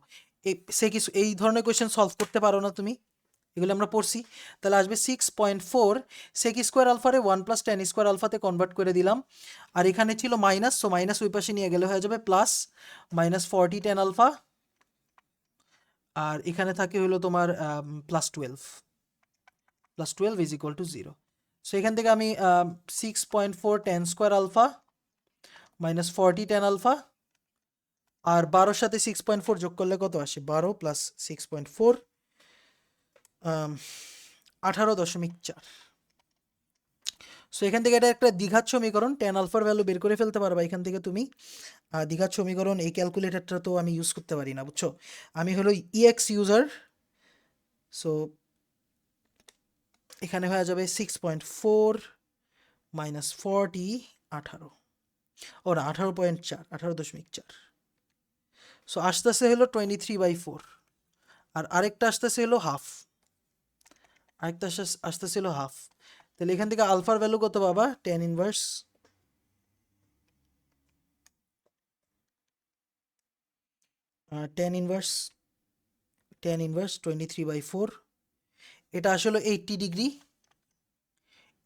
এই ধরনের কোয়েশ্চেন সলভ করতে পারো না তুমি? এগুলো আমরা পড়ছি। তাহলে আসবে 6.4, সেক স্কোয়ার আলফারে 1 + tan² আলফাতে কনভার্ট করে দিলাম। আর এখানে ছিল মাইনাস, সো মাইনাস ওই পাশে নিয়ে গেলে হয়ে যাবে প্লাস, -40 tan আলফা। আর এখানে থাকে হলো তোমার +12 ইজ ইকুয়াল টু 0। সো এখান থেকে আমি 6.4 tan² আলফা -40 tan আলফা, আর 12-র সাথে 6.4 যোগ করলে কত আসে? 12 + 6.4 18.4। সো এখান থেকে এটা একটা দ্বিঘাত সমীকরণ, ট্যান আলফার ভ্যালু বের করে ফেলতে পারবা এখান থেকে তুমি। দ্বিঘাত সমীকরণ, এই ক্যালকুলেটরটা তো আমি ইউজ করতে পারি না, বুঝছো? আমি হলো ইএক্স ইউজার। সো এখানে হয়ে যাবে 6.4 - 40, 18, ও না 18.4, 18.4। সো আসতেছে হলো 23/4। আর আরেকটা আসতেছে হলো হাফ, আসতেছে হলো হাফ। তাহলে এখান থেকে আলফার ভ্যালু কত পাবা? Tan inverse tan inverse 23/4। এটা আসলে 80 ডিগ্রি,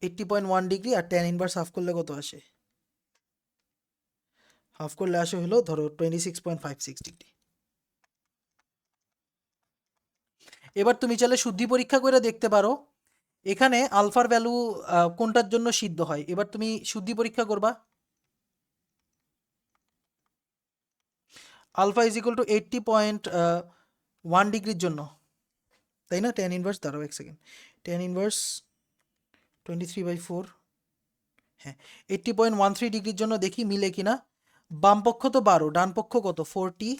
80.1 ডিগ্রি। আর ট্যান ইনভার্স হাফ করলে কত আসে? হাফ করলে আসে হলো ধরো 26.56 ডিগ্রি। এবার তুমি চাইলে শুদ্ধি পরীক্ষা করে দেখতে পারো এখানে আলফার ভ্যালু কোনটার জন্য সিদ্ধ হয়। এবার তুমি শুদ্ধি পরীক্ষা করবা। আলফা ইজ ইকুয়াল টু 80.1 ডিগ্রির জন্য, তাই না? ট্যান ইনভার্স, দাঁড়াও এক সেকেন্ড, ট্যান ইনভার্স 23/4, হ্যাঁ 80.13 ডিগ্রির জন্য দেখি মিলে কিনা। বাম পক্ষ তো 12, ডান পক্ষ কত? 40,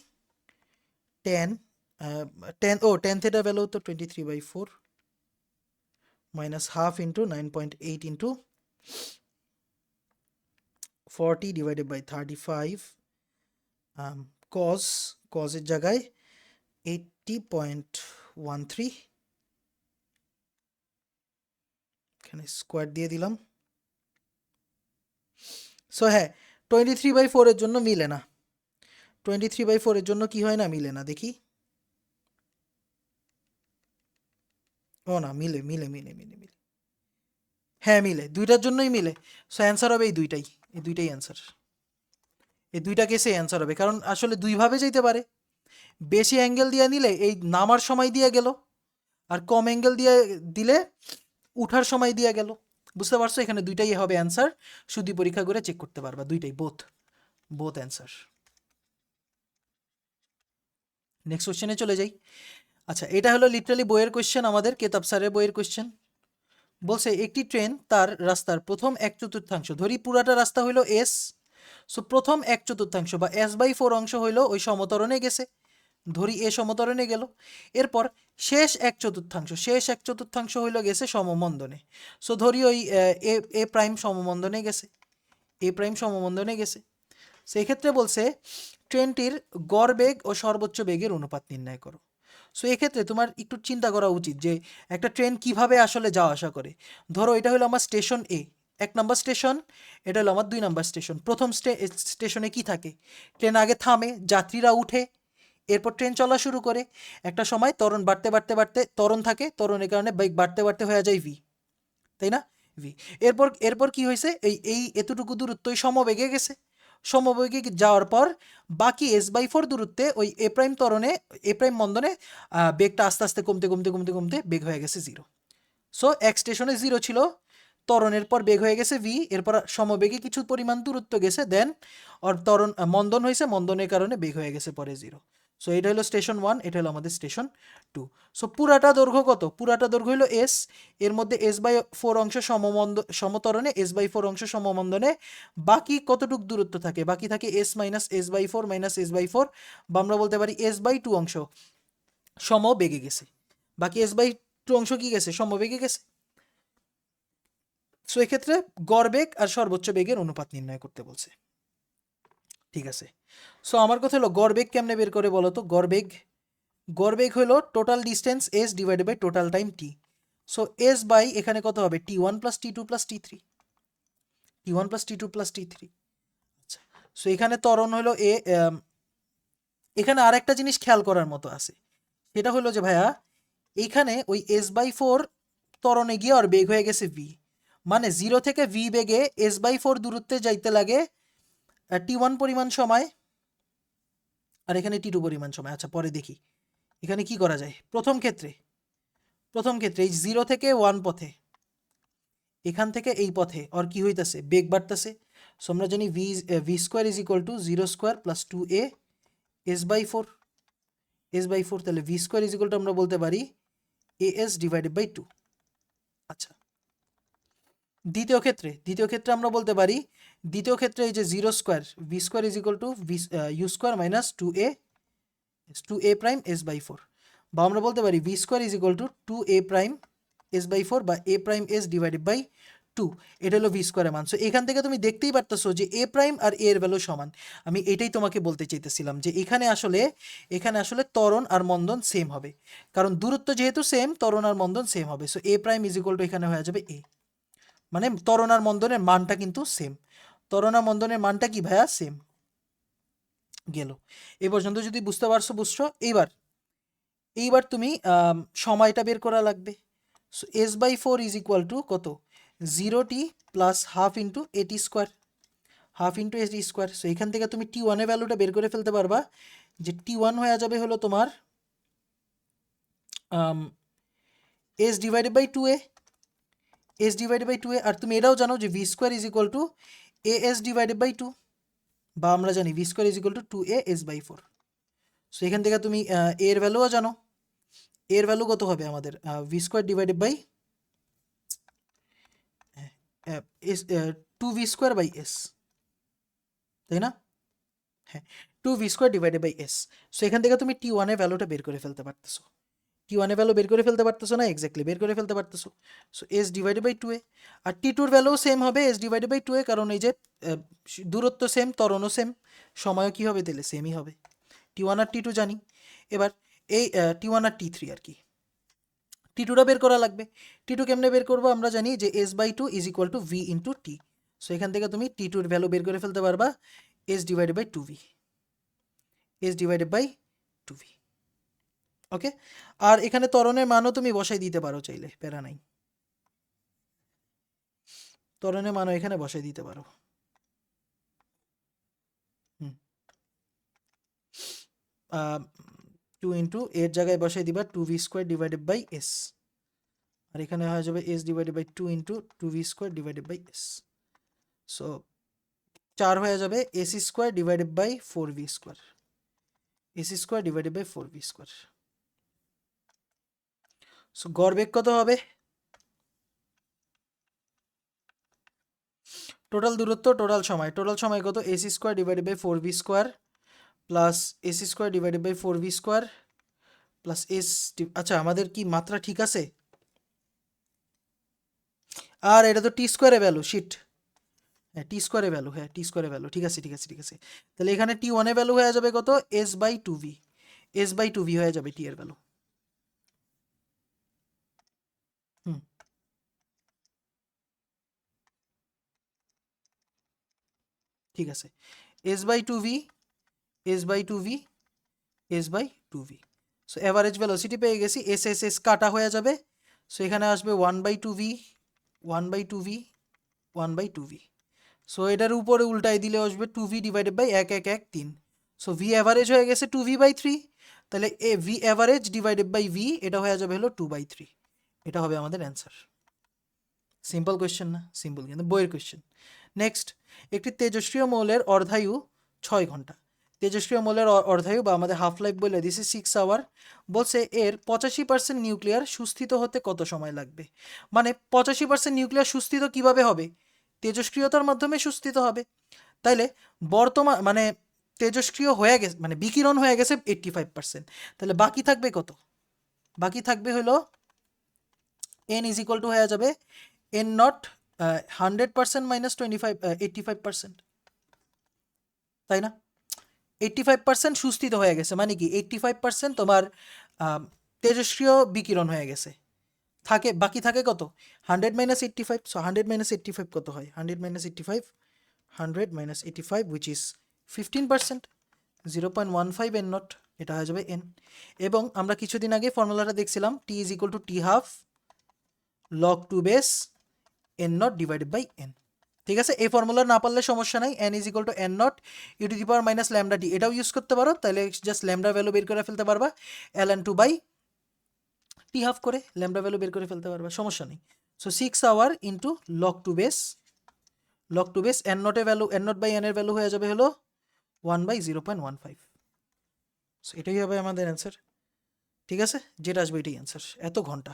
10, 10 থিটা ভ্যালু তো 23/4 -half into 9.8 into 40 divided by 35, কজের জায়গায় 80.13, এখানে স্কোয়ার দিয়ে দিলাম। সো হ্যাঁ 23/4-এর জন্য মিলে না, 23/4-এর জন্য কি হয় না? মিলে না, দেখি। ও না, মিলে মিলে মিলে মিলে মিলে, হ্যাঁ মিলে, দুইটার জন্যই মিলে। সো অ্যান্সার হবে এই দুইটাই অ্যান্সার। এই দুইটা কেসে অ্যান্সার হবে, কারণ আসলে দুইভাবে যেতে পারে। বেশি অ্যাঙ্গেল দিয়ে নিলে এই নামার সময় দিয়ে গেল, আর কম অ্যাঙ্গেল দিয়ে দিলে উঠার সময় দিয়ে গেল। বুঝতে পারছো? এখানে দুইটাই হবে অ্যান্সার। শুধু পরীক্ষা করে চেক করতে পারবা, দুইটাই বোথ অ্যান্সার। নেক্সট কোশ্চেনে চলে যাই। আচ্ছা, এটা হলো লিটারালি বইয়ের কোশ্চেন, আমাদের কেতাব স্যারের বইয়ের কোশ্চেন। বলছে একটি ট্রেন তার রাস্তার প্রথম 1/4 ধরি, পুরাটা রাস্তা হইলো এস। সো প্রথম 1/4 বা S/4 অংশ হইলো ওই সমতরণে গেছে, ধরি এ সমতরণে গেল। এরপর শেষ 1/4 হইলো গেছে সমমন্দনে। সো ধরি ওই এ প্রাইম সমমন্দনে গেছে, সেই ক্ষেত্রে বলছে ট্রেনটির গড় বেগ ও সর্বোচ্চ বেগের অনুপাত নির্ণয় করো। সো এক্ষেত্রে তোমার একটু চিন্তা করা উচিত যে একটা ট্রেন কিভাবে আসলে যাওয়া আসা করে। ধরো এটা হলো আমার স্টেশন এ, 1 নম্বর স্টেশন, এটা হলো আমার 2 নম্বর স্টেশন। প্রথম স্টেশনে কি থাকে? ট্রেন আগে থামে, যাত্রীরা উঠে, এরপর ট্রেন চলা শুরু করে। একটা সময় ত্বরণ বাড়তে বাড়তে বাড়তে ত্বরণ থাকে, ত্বরণের কারণে বেগ বাড়তে বাড়তে হয়ে যায় ভি, তাই না? ভি। এরপর কি হয়েছে? এই এতটুকু দূরত্বই সমবেগে গেছে। সমবেগে যাওয়ার পর বাকি S/4 দূরত্বে ওই এ প্রাইম ত্বরণে, এ প্রাইম মন্দনে বেগটা আস্তে আস্তে কমতে কমতে কমতে কমতে বেগ হয়ে গেছে 0। সো এক স্টেশনে 0 ছিল, ত্বরণের পর বেগ হয়ে গেছে ভি, এরপর সমবেগে কিছু পরিমাণ দূরত্ব গেছে, দেন ওর ত্বরণ মন্দন হয়েছে, মন্দনের কারণে বেগ হয়ে গেছে পরে 0। সো এটা হলো স্টেশন 1, এটা হলো আমাদের স্টেশন 2। সো পুরাটা দৈর্ঘ্য কত? পুরাটা দৈর্ঘ্য হলো এস, এর মধ্যে S/4 অংশ সমতরণে, S/4 অংশ সমমন্দনে। বাকি কতটুক দূরত্ব থাকে? বাকি থাকে S - S/4 S/4, বা আমরা বলতে পারি S/2 অংশ সমবেগে গেছে। বাকি S/2 অংশ কি গেছে? সমবেগে গেছে। সো এক্ষেত্রে গড় বেগ আর সর্বোচ্চ বেগের অনুপাত নির্ণয় করতে বলছে। ঠিক আছে, সো আমার কথা হলো গড় বেগ কেমনে বের করে বলো তো? গড় বেগ হলো total distance s divided by total time t. So s by এখানে কত হবে? T1 plus T2 plus T3, T1 plus T2 plus T3। আচ্ছা, সো এখানে ত্বরণ হলো এখানে আরেকটা জিনিস খেয়াল করার মতো আছে, সেটা হলো যে ভাইয়া এইখানে ওই S/4 ত্বরণে গিয়ে আর বেগ হয়ে গেছে v, মানে 0 থেকে v বেগে S/4 দূরত্বে যাইতে লাগে T1 পরিমাণ সময়, আর এখানে T2 পরিমাণ সময়। আচ্ছা, পরে দেখি এখানে কি করা যায়। প্রথম ক্ষেত্রে এই 0 থেকে 1 পথে, এখান থেকে এই পথে আর কি হইতাছে? বেগ বাড়তেছে। সো আমরা জানি v square is equal to 0 square plus 2a S/4, তাহলে v square is equal to আমরা বলতে পারি as ডিভাইডেড বাই 2। আচ্ছা, দ্বিতীয় ক্ষেত্রে আমরা বলতে পারি, এই যে 0 square v square is equal to u square minus 2a prime S/4, বা আমরা বলতে পারি v square is equal to 2a prime S/4 বা a prime s divided by 2। এটা হলো v স্কোয়ারের মান। সো এখান থেকে তুমি দেখতেই পারতেছো যে a প্রাইম আর a এর ভ্যালু সমান। আমি এটাই তোমাকে বলতে চাইতেছিলাম যে এখানে আসলে ত্বরণ আর মন্দন সেম হবে, কারণ দূরত্ব যেহেতু সেম, ত্বরণ আর মন্দন সেম হবে। So a prime is equal two এখানে হয়ে যাবে a, মানে ত্বরণ আর মন্দনের মানটা কিন্তু সেম। ত্বরণ আর মন্দনের মানটা কি ভাইয়া? সেম। গেল এ পর্যন্ত যদি বুঝতে পারছো বুঝছো। এইবার তুমি সময়টা বের করা লাগবে। So S/4 is equal to কত? 0t প্লাস হাফ ইন্টু এটি স্কোয়ার, সো এখান থেকে তুমি T1 এর ভ্যালুটা বের করে ফেলতে পারবা, যে T1 হয়ে যাবে হলো তোমার s ডিভাইডেড বাই 2a, আর তুমি এটাও জানো যে v square is equal to as divided by 2, বা আমরা জানি v square is equal to 2a S/4। So এখান থেকে তুমি এর ভ্যালুও জানো, এর ভ্যালু কত হবে আমাদের? v square divided by 2v square by s, তাই না? হ্যাঁ, 2v square divided by s। So এখান থেকে তুমি T1 এর ভ্যালুটা বের করে ফেলতে পারতেছো। T1 এর ভ্যালু বের করে ফেলতে পারতেছো না? এক্স্যাক্টলি বের করে ফেলতে পারতেছো। So s divided by 2a, আর T2 এর ভ্যালু সেম হবে s ডিভাইডেড বাই 2a, কারণ এই যে দূরত্ব সেম, ত্বরণও সেম, সময়ও কি হবে? তাহলে সেমই হবে। T1 আর T2 জানি। এবার এই T1 আর T3 আর কি, T2টা বের করা লাগবে। T2 কেমনে বের করবো? আমরা জানি যে s/2 is equal two v into t। So এখান থেকে তুমি T2 এর ভ্যালু বের করে ফেলতে পারবা s ডিভাইডেড বাই 2v, ওকে। আর এখানে ত্বরণের মানও তুমি বসাই দিতে পারো চাইলে, প্যারা নাই, ত্বরণের মানও এখানে বসাই দিতে পারো। হুম, 2 ইন্টু এর জায়গায় বসাই দিবা 2v square divided by s, আর এখানে হয়ে যাবে s divided by 2 into 2v square divided by s। So 4 হয়ে যাবে s square divided by 4v square, divided by 4v square. So গড় বেগ কত হবে? টোটাল দূরত্ব, টোটাল সময় কত? s square divided by 4v square plus s square divided by 4v square plus s। আচ্ছা, আমাদের কি মাত্রা ঠিক আছে? আর এটা তো টি স্কোয়ারের ভ্যালু, শিট। হ্যাঁ, টি স্কোয়ারের ভ্যালু, ঠিক আছে। তাহলে এখানে T1 এর ভ্যালু হয়ে যাবে কত? s/2v হয়ে যাবে টি এর ভ্যালু। হুম, ঠিক আছে। s/2v, s/2v। So average velocity পেয়ে গেছি, s কাটা হয়ে যাবে। সো এখানে আসবে 1/2v, 1/2v। সো এটার উপরে উল্টাই দিলে আসবে 2v divided by 1 so v average হয়ে গেছে 2v/3, তাহলে v average divided by v, এটা হয়ে যাবে হলো 2/3। এটা হবে আমাদের অ্যান্সার। সিম্পল কোয়েশ্চেন না? সিম্পল, কিন্তু বইয়ের কোয়েশ্চেন। নেক্সট, একটি তেজস্ক্রিয় মৌলের অর্ধায়ু 6 ঘন্টা। তেজস্ক্রিয় মৌলের অর্ধায়ু বা আমাদের হাফ লাইফ বলে দিছে 6 আওয়ার। বলছে এর 85% নিউক্লিয়ার সুস্থিত হতে কত সময় লাগবে। মানে 85% নিউক্লিয়ার সুস্থিত কিভাবে হবে? তেজস্ক্রিয়তার মাধ্যমে সুস্থিত হবে। তাইলে মানে তেজস্ক্রিয় হয়ে গেছে, মানে বিকিরণ হয়ে গেছে 85%, তাহলে বাকি থাকবে কত? বাকি থাকবে হলো n ইজ ইকুয়াল টু হয়ে যাবে n নট 100% মাইনাস 85%, তাই না? 85% সুস্থিত হয়ে গেছে, মানে কি 85% তোমার তেজস্ক্রিয় বিকিরণ হয়ে গেছে। বাকি থাকে কত? 100 মাইনাস 85। সো 100 মাইনাস 85 কত হয়? 100 উইচ ইজ 15%, 0.15 এন নট, এটা হয়ে যাবে এন। এবং আমরা কিছুদিন আগে ফর্মুলাটা দেখছিলাম, T is equal to T half log 2 base N naught divided by N. ঠিক আছে, এই ফর্মুলা না পারলে সমস্যা নাই, N is equal to N naught U to the power minus lambda T, এটাও ইউজ করতে পারো, তাহলে জাস্ট ল্যামডা ভ্যালু বের করে ফেলতে পারবা, L N two by T half করে ল্যামডা ভ্যালু বের করে ফেলতে পারবা, সমস্যা নেই। So 6 hour into log two base N নটের value, N naught by N এর ভ্যালু হয়ে যাবে হলো 1/0.15। সো এটাই হবে আমাদের অ্যান্সার। ঠিক আছে, যেটা আসবে এটাই অ্যান্সার, এত ঘন্টা।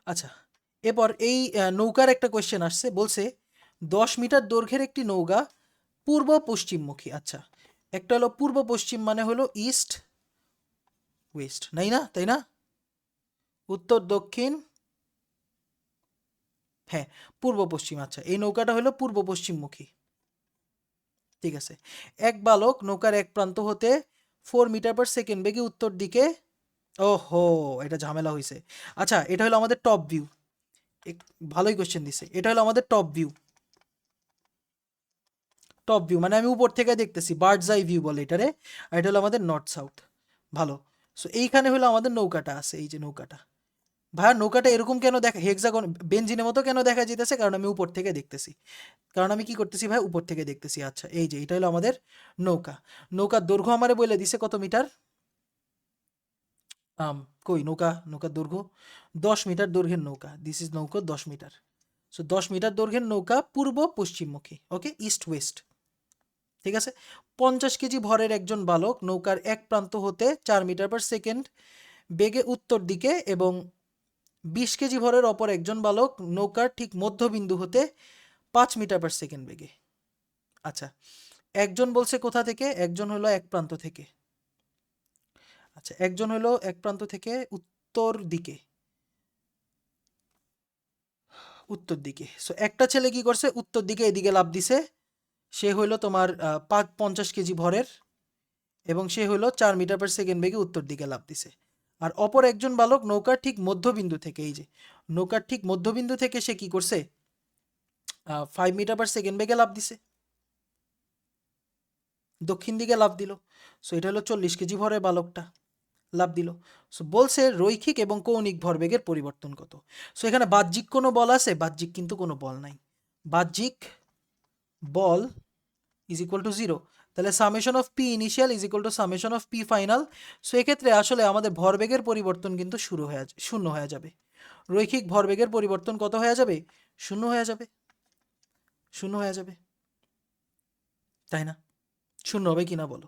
আচ্ছা, এরপর এই নৌকার একটা কোয়েশ্চেন আসছে, বলছে 10 মিটার দৈর্ঘ্যের একটি নৌকা পূর্ব পশ্চিমমুখী। আচ্ছা, একটা হলো পূর্ব পশ্চিম, মানে হলো ইস্ট ওয়েস্ট, নাই না, তাই না? উত্তর দক্ষিণ, হ্যাঁ, পূর্ব পশ্চিম। আচ্ছা, এই নৌকাটা হলো পূর্ব পশ্চিমমুখী। ঠিক আছে, এক বালক নৌকার এক প্রান্ত হতে 4 মিটার পার সেকেন্ড বেগে উত্তর দিকে, ওহো এটা ঝামেলা হয়েছে। আচ্ছা, এটা হলো আমাদের টপ ভিউ, ভালোই কোয়েশ্চেন দিছে। এটা হলো আমাদের টপ ভিউ মানে আমি উপর থেকে দেখতেছি, বার্ডস আই ভিউ বলে এটারে। আর এটা হলো আমাদের নর্থ সাউথ। ভালো। সো এইখানে হলো আমাদের নৌকাটা আছে, এই যে নৌকাটা। ভাইয়া নৌকাটা এরকম কেন দেখা, হেক্সাগন বেঞ্জিনের মতো কেন দেখা যেতেছে? কারণ আমি উপর থেকে দেখতেছি। কারণ আমি কি করতেছি ভাই, উপর থেকে দেখতেছি। আচ্ছা, এই যে এটা হলো আমাদের নৌকা। নৌকার দৈর্ঘ্য আমারে বলে দিছে কত মিটার। আম কই নৌকার দৈর্ঘ্য 10 মিটার দৈর্ঘ্যের নৌকা, দিস ইজ নৌকা 10 মিটার। সো 10 মিটার দৈর্ঘ্যের নৌকা পূর্ব পশ্চিমমুখী, ওকে, ইস্ট ওয়েস্ট। ঠিক আছে, 50 কেজি ভরের একজন বালক নৌকার এক প্রান্ত হতে 4 মিটার পার সেকেন্ড বেগে উত্তর দিকে এবং 20 কেজি ভরের অপর একজন বালক নৌকার ঠিক মধ্যবিন্দু হতে 5 মিটার পার সেকেন্ড বেগে। আচ্ছা, একজন বলছে কোথা থেকে, একজন হলো এক প্রান্ত থেকে। আচ্ছা, একজন হলো এক প্রান্ত থেকে উত্তর দিকে। সো একটা ছেলে কি করছে, উত্তর দিকে এদিকে লাফ দিছে। সে হইলো তোমার 50 কেজি ভরের, এবং সে হলো 4 মিটার পার সেকেন্ড বেগে উত্তর দিকে লাফ দিছে। আর অপর একজন বালক নৌকার ঠিক মধ্যবিন্দু থেকে, এই যে নৌকার ঠিক মধ্যবিন্দু থেকে সে কি করছে, 5 মিটার পার সেকেন্ড বেগে লাফ দিছে, দক্ষিণ দিকে লাফ দিল। সো এটা হলো 40 কেজি ভরের বালকটা লাফ দিল। সো বলছে রৈখিক এবং কৌণিক ভরবেগের পরিবর্তন কত। সো এখানে বাহ্যিক কোনো বল আছে? বাহ্যিক কিন্তু কোনো বল নাই। বাহ্যিক বল ইজ ইকুয়াল টু জিরো, তাহলে summation of P initial is equal two summation of P final. So এক্ষেত্রে আসলে আমাদের ভরবেগের পরিবর্তন কিন্তু শূন্য হয়ে যাবে। রৈখিক ভরবেগের পরিবর্তন কত হয়ে যাবে? শূন্য হয়ে যাবে, শূন্য হয়ে যাবে, তাই না? শূন্য হবে কিনা বলো?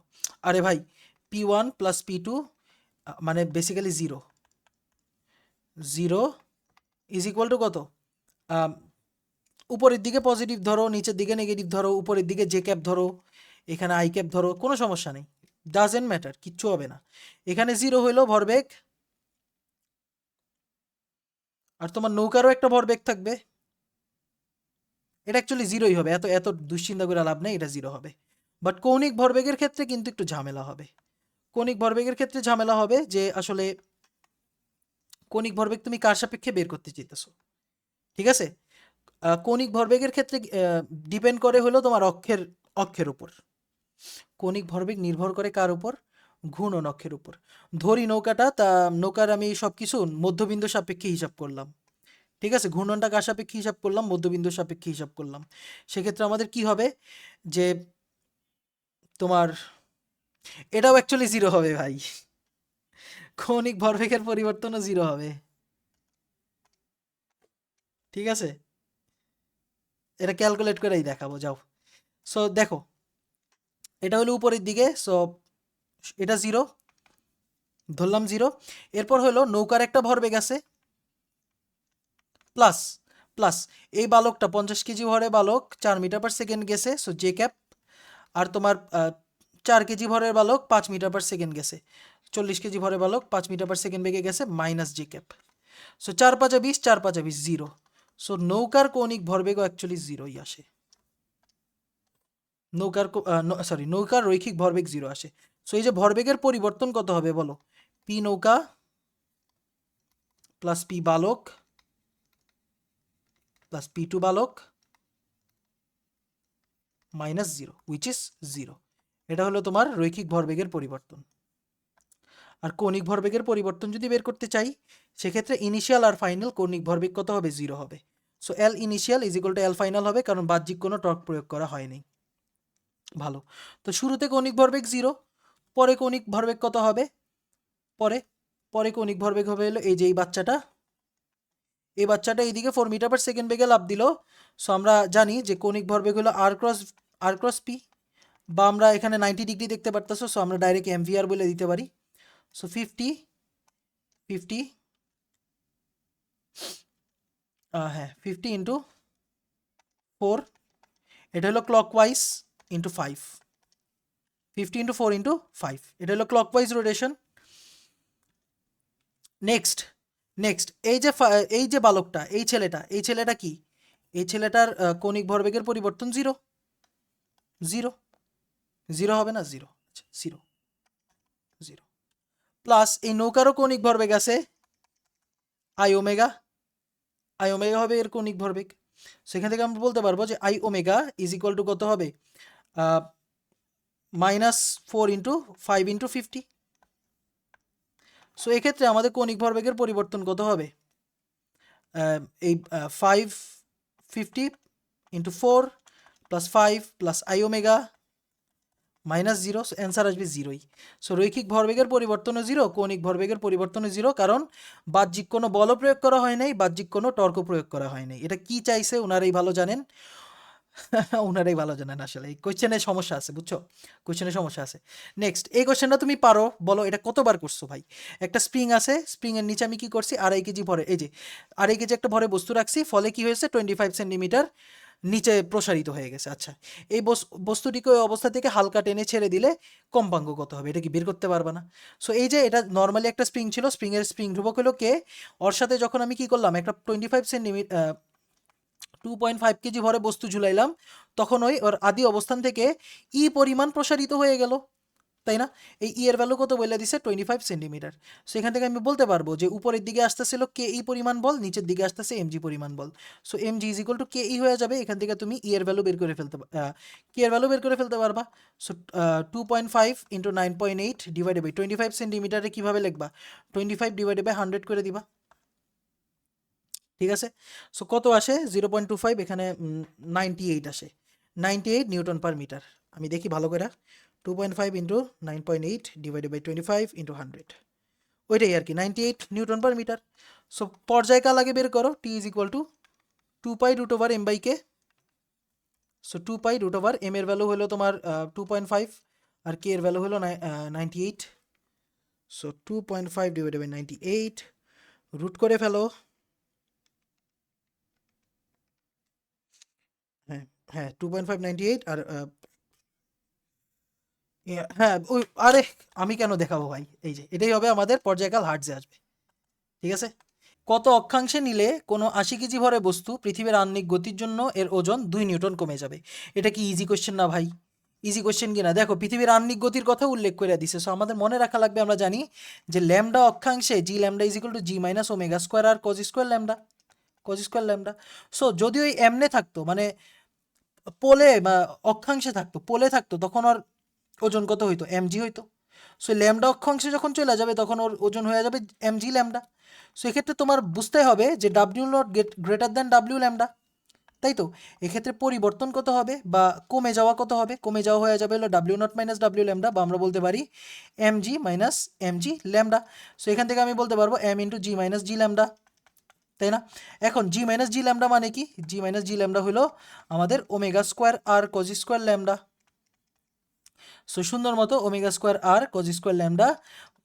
আরে ভাই, P1 প্লাস P2 মানে basically zero, zero is equal to কত? আম, উপরের দিকে পজিটিভ ধরো, নিচের দিকে নেগেটিভ ধরো, উপরের দিকে জে ক্যাপ ধরো, এখানে আই ক্যাপ ধরো, কোনো সমস্যা নেই, ডাজেন্ট ম্যাটার, কিচ্ছু হবে না। এখানে জিরো হইলো ভরবেগ, আর তোমার নৌকারও একটা ভরবেগ থাকবে, এটা অ্যাকচুয়ালি জিরোই হবে, এত এত দুশ্চিন্তা করে লাভ নেই, এটা জিরো হবে। বাট কৌণিক ভরবেগের ক্ষেত্রে কিন্তু একটু ঝামেলা হবে। কৌণিক ভরবেগের ক্ষেত্রে ঝামেলা হবে যে আসলে কৌণিক ভরবেগ তুমি কার সাপেক্ষে বের করতে চাইতেছো। ঠিক আছে, কৌণিক ভরবেগের ক্ষেত্রে ডিপেন্ড করে হলো তোমার অক্ষের উপর। কৌণিক ভরবেগ নির্ভর করে কার উপর? ঘূর্ণন অক্ষের উপর। ধরি নৌকাটা, তা নৌকার আমি সব কিছু মধ্যবিন্দু সাপেক্ষে হিসাব করলাম। ঠিক আছে, ঘূর্ণনটা কার সাপেক্ষে হিসাব করলাম? মধ্যবিন্দু সাপেক্ষে হিসাব করলাম। সেক্ষেত্রে আমাদের কি হবে, যে তোমার এটাও অ্যাকচুয়ালি জিরো হবে ভাই, কৌণিক ভরবেগের পরিবর্তনও জিরো হবে। ঠিক আছে, এটা ক্যালকুলেট করেই দেখাবো, যাও। সো দেখো, এটা হলো উপরের দিকে, সো এটা জিরো ধরলাম, জিরো। এরপর হলো নৌকার একটা ভরবেগ আছে প্লাস, প্লাস এই বালকটা 50 কেজি ভরে বালক 4 মিটার পার সেকেন্ড গেছে, সো জে ক্যাপ। আর তোমার 4 কেজি ভরের বালক 5 মিটার পার সেকেন্ড গেছে, 40 কেজি ভরের বালক 5 মিটার পার সেকেন্ড বেগে গেছে, minus J cap. So 4 5 20, 4 5 20, 0। So নৌকার কৌণিক ভরবেগও অ্যাকচুয়ালি 0ই আসে। নৌকার রৈখিক ভরবেগ 0 আসে। সো এই যে ভরবেগের পরিবর্তন কত হবে বলো? পি নৌকা প্লাস পি বালক প্লাস পি টু বালক মাইনাস 0, হুইচ ইজ 0। এটা হলো তোমার রৈখিক ভরবেগের পরিবর্তন। আর কৌণিক ভরবেগের পরিবর্তন যদি বের করতে চাই, সেক্ষেত্রে ইনিশিয়াল আর ফাইনাল কৌণিক ভরবেগ কত হবে? 0 হবে। So L initial is equal two L final হবে, কারণ বাহ্যিক কোনো টর্ক প্রয়োগ করা হয়নি। ভালো। তো শুরুতে কৌণিক ভরবেগ 0, পরে কৌণিক ভরবেগ কত হবে? পরে পরে কৌণিক ভরবেগ হবে হলো এই যে এই বাচ্চাটা এইদিকে 4 মিটার পার সেকেন্ড বেগে লাফ দিল। সো আমরা জানি যে কৌণিক ভরবেগ হলো আর ক্রস পি, বা আমরা এখানে 90 ডিগ্রি দেখতে পারতেছো, সো আমরা ডাইরেক্ট এমভিআর বলে দিতে পারি। সো 50 হ্যাঁ 50 ইন্টু 4, এটা হলো ক্লকওয়াইজ ইন্টু 5, 50 ইন্টু 4 ইন্টু 5, এটা হলো ক্লকওয়াইজ রোটেশন। নেক্সট নেক্সট এই যে বালকটা, এই ছেলেটা কি? এই ছেলেটার কৌণিক ভরবেগের পরিবর্তন 0 0 0 হবে না? 0, আচ্ছা 0 0 প্লাস এই নৌকারও কৌণিক ভরবেগ আছে আই ওমেগা হবে এর কৌণিক ভরবেগ। সেখান থেকে আমরা বলতে পারবো যে I omega is equal to কত হবে? -4 ইন্টু 5 ইন্টু 50। সো এক্ষেত্রে আমাদের কৌণিক ভরবেগের পরিবর্তন কত হবে? এই 550 into 4 plus 5 plus I omega minus 0, answer আসবে 0ই। সো রৈখিক ভরবেগের পরিবর্তনও 0, কৌণিক ভরবেগের পরিবর্তনও 0, কারণ বাহ্যিক কোনো বল প্রয়োগ করা হয় নাই, বাহ্যিক কোনো টর্ক প্রয়োগ করা হয় নাই। এটা কি চাইছে ওনারাই ভালো জানেন। ওনারাই ভালো জানেন আসলে। এই কোয়েশ্চেনের সমস্যা আছে, বুঝছো? কোয়েশ্চেনের সমস্যা আছে। নেক্সট এই কোয়েশ্চেনটা তুমি পারো, বলো এটা কতবার করছো ভাই? একটা স্প্রিং আছে, স্প্রিংয়ের নিচে আমি কি করছি? 2.5 কেজি ভরে, এই যে 2.5 কেজি একটা ভরে বস্তু রাখছি, ফলে কি হয়েছে? 25 সেন্টিমিটার নিচে প্রসারিত হয়ে গেছে। আচ্ছা, এই বস্তুটিকে ওই অবস্থা থেকে হালকা টেনে ছেড়ে দিলে কম্পাঙ্ক কত হবে? এটা কি বের করতে পারবা না? সো এই যে এটা নর্মালি একটা স্প্রিং ছিল, স্প্রিংয়ের স্প্রিং ধ্রুবক হলো কে, ওর সাথে যখন আমি কি করলাম, একটা 25 সেন্টিমিটার 2.5 কেজি ভরে বস্তু ঝুলাইলাম, তখন ওর আদি অবস্থান থেকে পরিমাণ প্রসারিত হয়ে গেল, তাই না? এই এর ভ্যালু কত বলে দিছে? 25 সেন্টিমিটার। সেখান থেকে আমি বলতে পারবো যে উপরের দিকে আসতেছিল কে পরিমাণ বল, নিচের দিকে আসতেছে এমজি পরিমাণ বল। So MG is equal to K হয়ে যাবে। এখান থেকে তুমি এর ভ্যালু বের করে ফেলতে কে এর ভ্যালু বের করে ফেলতে পারবা। সো 2.5 ইন্টু 9.8 ডিভাইডেড বাই 25 সেন্টিমিটারে কীভাবে লিখবা? 25 ডিভাইডেড বাই 100 করে দিবা, ঠিক আছে? সো কত আসে? 0.25, এখানে 98 আসে, 98 নিউটন পার মিটার। আমি দেখি ভালো করে, 2.5 ইন্টু 9.8 ডিভাইডেড বাই 25 ইন্টু 100, ওইটাই আর কি, 98 নিউটন পার মিটার। সো পর্যায়কাল আগে বের করো, T is equal to 2 pi root over M by K. So 2 pi root over M এর ভ্যালু হলো তোমার 2.5, আর কে এর ভ্যালু হলো 98। সো 2.5 ডিভাইডেড বাই 98 রুট করে ফেলো। হ্যাঁ হ্যাঁ 2.598, আর হ্যাঁ ওই, আরে আমি কেন দেখাবো ভাই, এই যে এটাই হবে আমাদের পর্যায়কাল, হার্টজে আসবে, ঠিক আছে? কত অক্ষাংশে নিলে কোনো 80 কেজি ভরে বস্তু পৃথিবীর আহ্নিক গতির জন্য এর ওজন 2 নিউটন কমে যাবে? এটা কি ইজি কোশ্চেন না ভাই? ইজি কোশ্চেন কিনা দেখো, পৃথিবীর আহ্নিক গতির কথা উল্লেখ করে দিছে। সো আমাদের মনে রাখা লাগবে, আমরা জানি যে ল্যামডা অক্ষাংশে G lambda is equal to G minus omega square R cos square lambda. So যদি ওই এমনে থাকতো, মানে পোলে বা অক্ষাংশে থাকতো, পোলে থাকতো, তখন ওর ওজন কত হইতো? এমজি হইতো। সো ল্যামডা অক্ষাংশে যখন চলে যাবে, তখন ওর ওজন হয়ে যাবে এমজি ল্যামডা। সো এক্ষেত্রে তোমার বুঝতে হবে যে W not greater than W lambda, তাই তো? এক্ষেত্রে পরিবর্তন কত হবে বা কমে যাওয়া কত হবে? কমে যাওয়া হয়ে যাবে হলো W not minus W lambda, বা আমরা বলতে পারি MG minus MG lambda. So এখান থেকে আমি বলতে পারবো এম ইন্টু জি মাইনাস জি ল্যামডা, তাই না? এখন জি মাইনাস জি ল্যামডা মানে কি? জি মাইনাস জি ল্যামডা হলো আমাদের omega square R cos square lambda. So সুন্দর মতো omega square R cos square lambda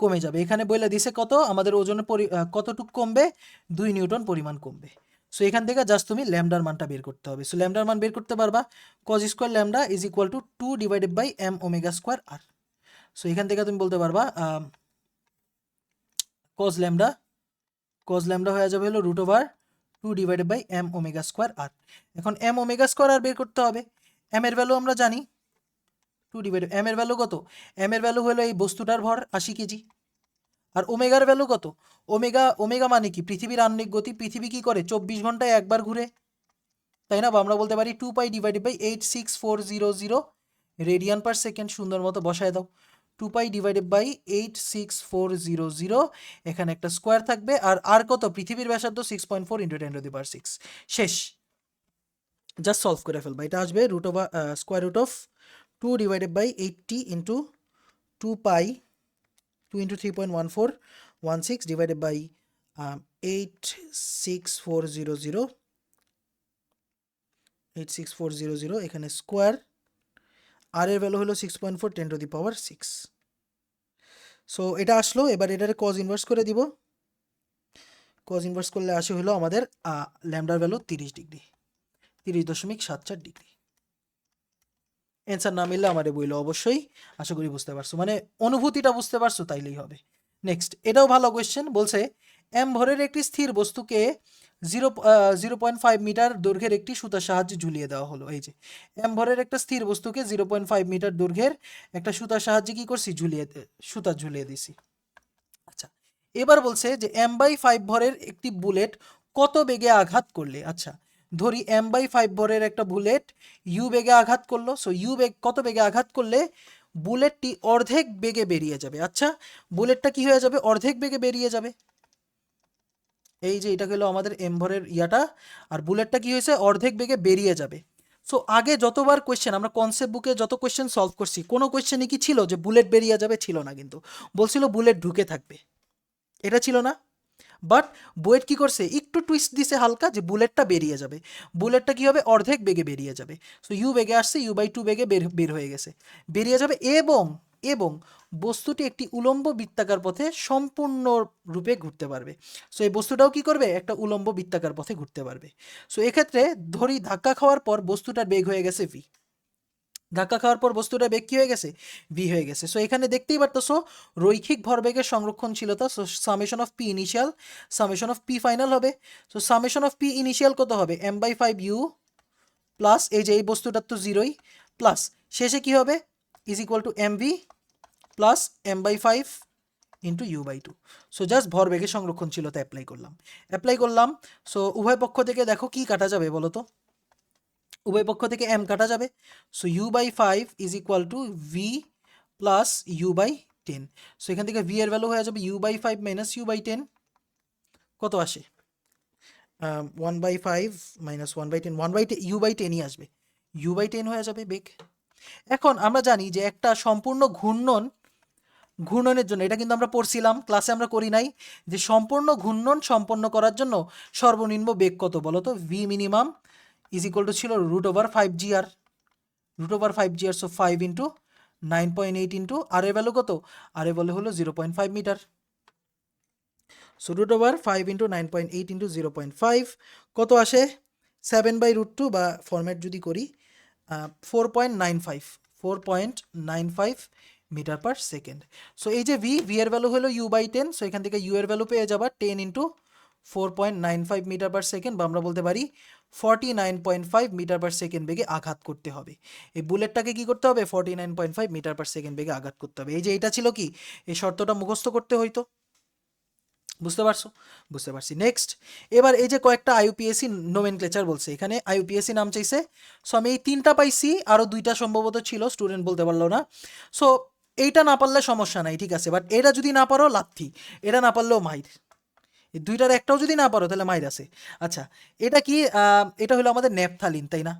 কমে যাবে। এখানে বলে দিছে কত আমাদের ওজনের কতটুক কমবে? 2 নিউটন পরিমাণ কমবে। সো এখান থেকে জাস্ট তুমি ল্যামডার মানটা বের করতে হবে। সো ল্যামডার মান বের করতে পারবা, cos square lambda is equal to 2 divided by m omega square r. So এখান থেকে তুমি বলতে পারবা কজ ল্যামডা কজ ল্যামডা হয়ে যাবে হলো √/2/m⍵²r। এখন m⍵² বের করতে হবে। m এর ভ্যালু আমরা জানি 2 m এর ভ্যালু কত? m এর ভ্যালু হলো এই বস্তুটার ভর 80 কেজি। আর ওমেগার ভ্যালু কত? ওমেগা মানে কি? পৃথিবীর আহ্নিক গতি। পৃথিবী কি করে? 24 ঘন্টায় একবার ঘুরে, তাই না? বা আমরা বলতে পারি 2π/86400 রেডিয়ান পার সেকেন্ড। সুন্দর মতো বসায় দাও। 2π/86400, এখানে একটা স্কোয়ার থাকবে। আর কত? পৃথিবীর ব্যাসার্ধ 6.4 × 10⁶। শেষ। জাস্ট সলভ করে ফেলবা। এটা আসবে √2/80 × 2π 2 × 3.1416 divided by 86400 এখানে স্কোয়ার। আর এর ভ্যালু হলো 6.4 10⁶। সো এটা আসলো। এবার এটারে কজ ইনভার্স করে দিব। কজ ইনভার্স করলে আসে হলো আমাদের ল্যামডার ভ্যালু 30 ডিগ্রি, 30.74 ডিগ্রি। অ্যান্সার না মিললে আমাদের বইলো অবশ্যই। আশা করি বুঝতে পারছো, মানে অনুভূতিটা বুঝতে পারছো, তাইলেই হবে। নেক্সট, এটাও ভালো কোয়েশ্চেন। বলছে এম ভরের একটি স্থির বস্তুকে 0.5 মিটার দৈর্ঘ্যের একটি সুতার সাহায্যে ঝুলিয়ে দেওয়া হলো। এই যে এম ভরের একটা স্থির বস্তুকে 0.5 মিটার দৈর্ঘ্যের একটা সুতার সাহায্যে কি করছি? সুতা ঝুলিয়ে দিছি। আচ্ছা, এবার বলছে যে m/5 ভরের একটি বুলেট কত বেগে আঘাত করলে, আচ্ছা ধরি m/5 ভরের একটা বুলেট ইউ বেগে আঘাত করলো। সো ইউ বেগ কত বেগে আঘাত করলে বুলেটটি অর্ধেক বেগে বেরিয়ে যাবে। আচ্ছা, বুলেটটা কি হয়ে যাবে? অর্ধেক বেগে বেরিয়ে যাবে। এই যে এটা হলো আমাদের এম ভরের ইয়াটা, আর বুলেটটা কি হয়েছে? অর্ধেক বেগে বেরিয়ে যাবে। সো আগে যতবার কোয়েশ্চেন আমরা কনসেপ্ট বুকে যত কোয়েশ্চেন সলভ করছি, কোনো কোয়েশ্চেনই কি ছিল যে বুলেট বেরিয়ে যাবে? ছিল না, কিন্তু বলছিল বুলেট ঢুকে থাকবে, এটা ছিল না। বাট বুয়েট কি করছে? একটু টুইস্ট দিছে হালকা, যে বুলেটটা বেরিয়ে যাবে। বুলেটটা কি হবে? অর্ধেক বেগে বেরিয়ে যাবে। সো ইউ বেগে আসছে, u/2 বেগে বের হয়ে গেছে, বেরিয়ে যাবে। এবং এবং বস্তুটি একটি উলম্ব বৃত্তাকার পথে সম্পূর্ণ রূপে ঘুরতে পারবে। সো এই বস্তুটাও কি করবে? একটা উলম্ব বৃত্তাকার পথে ঘুরতে পারবে। সো এক্ষেত্রে ধরি ধাক্কা খাওয়ার পর বস্তুটার বেগ হয়ে গেছে v। ধাক্কা খাওয়ার পর বস্তুটা বেগ কি হয়ে গেছে? ভি হয়ে গেছে। সো এখানে দেখতেই পারতেছো রৈখিক ভরবেগের সংরক্ষণশীলতা। So summation of P initial summation of P final হবে। So summation of P initial কত হবে? m/5u প্লাস এই যে এই বস্তুটার তো জিরোই, প্লাস শেষে কি হবে? Is equal two mv plus m/5 into u/2। So just ভরবেগের সংরক্ষণশীলতা অ্যাপ্লাই করলাম। সো উভয় পক্ষ থেকে দেখো কি কাটা যাবে বলো তো? উভয় পক্ষ থেকে m কাটা যাবে। So u/5 is equal two v plus u/10। So এখান থেকে v এর ভ্যালু হয়ে যাবে u/5 মাইনাস u/10। কত আসে? 1/5 মাইনাস 1/10, u/10ই আসবে। u/10 হয়ে যাবে বেগ। এখন আমরা জানি যে একটা সম্পূর্ণ ঘূর্ণনের জন্য, এটা কিন্তু আমরা পড়ছিলাম ক্লাসে, আমরা করি নাই, যে সম্পূর্ণ ঘূর্ণন সম্পন্ন করার জন্য সর্বনিম্ন বেগ কত বলো তো? v minimum is equal two ছিল √/5gr। √/5gr, so 5 into 9.8 into আর এর ভ্যালু কত? আর এর ভ্যালু হলো 0.5 মিটার। সো √/5 ইন্টু 9.8 ইন্টু 0.5 কত আসে? 7/√2, বা ফরম্যাট যদি করি 4.95 মিটার পার সেকেন্ড। সো এই যে ভি এর ভ্যালু হলো u/10। সো এখান থেকে ইউ এর ভ্যালু পেয়ে যাবা 10 ইন্টু 4.95 মিটার পার সেকেন্ড, বা আমরা বলতে পারি 49.5 মিটার পার সেকেন্ড বেগে আঘাত করতে হবে। এই বুলেটটাকে কি করতে হবে? 49.5 মিটার পার সেকেন্ড বেগে আঘাত করতে হবে। এই যে এটা ছিল কি, এই শর্তটা মুখস্থ করতে হইতো। বুঝতে পারছো? বুঝতে পারছি। নেক্সট, এবার এই যে কয়েকটা আইইউপিএসসি নোমেনক্লেচার বলছে, এখানে আইইউপিএসসি নাম চাইছে। সো আমি এই 3টা পাইছি, আরও 2টা সম্ভবত ছিল, স্টুডেন্ট বলতে পারলো না। সো এইটা না পারলে সমস্যা নাই, ঠিক আছে, বাট এটা যদি না পারো লাথি, এটা না পারলেও মাইর। এই 2টার একটাও যদি না পারো তাহলে মাইর আছে। আচ্ছা, এটা কি? এটা হলো আমাদের ন্যাপথালিন, তাই না?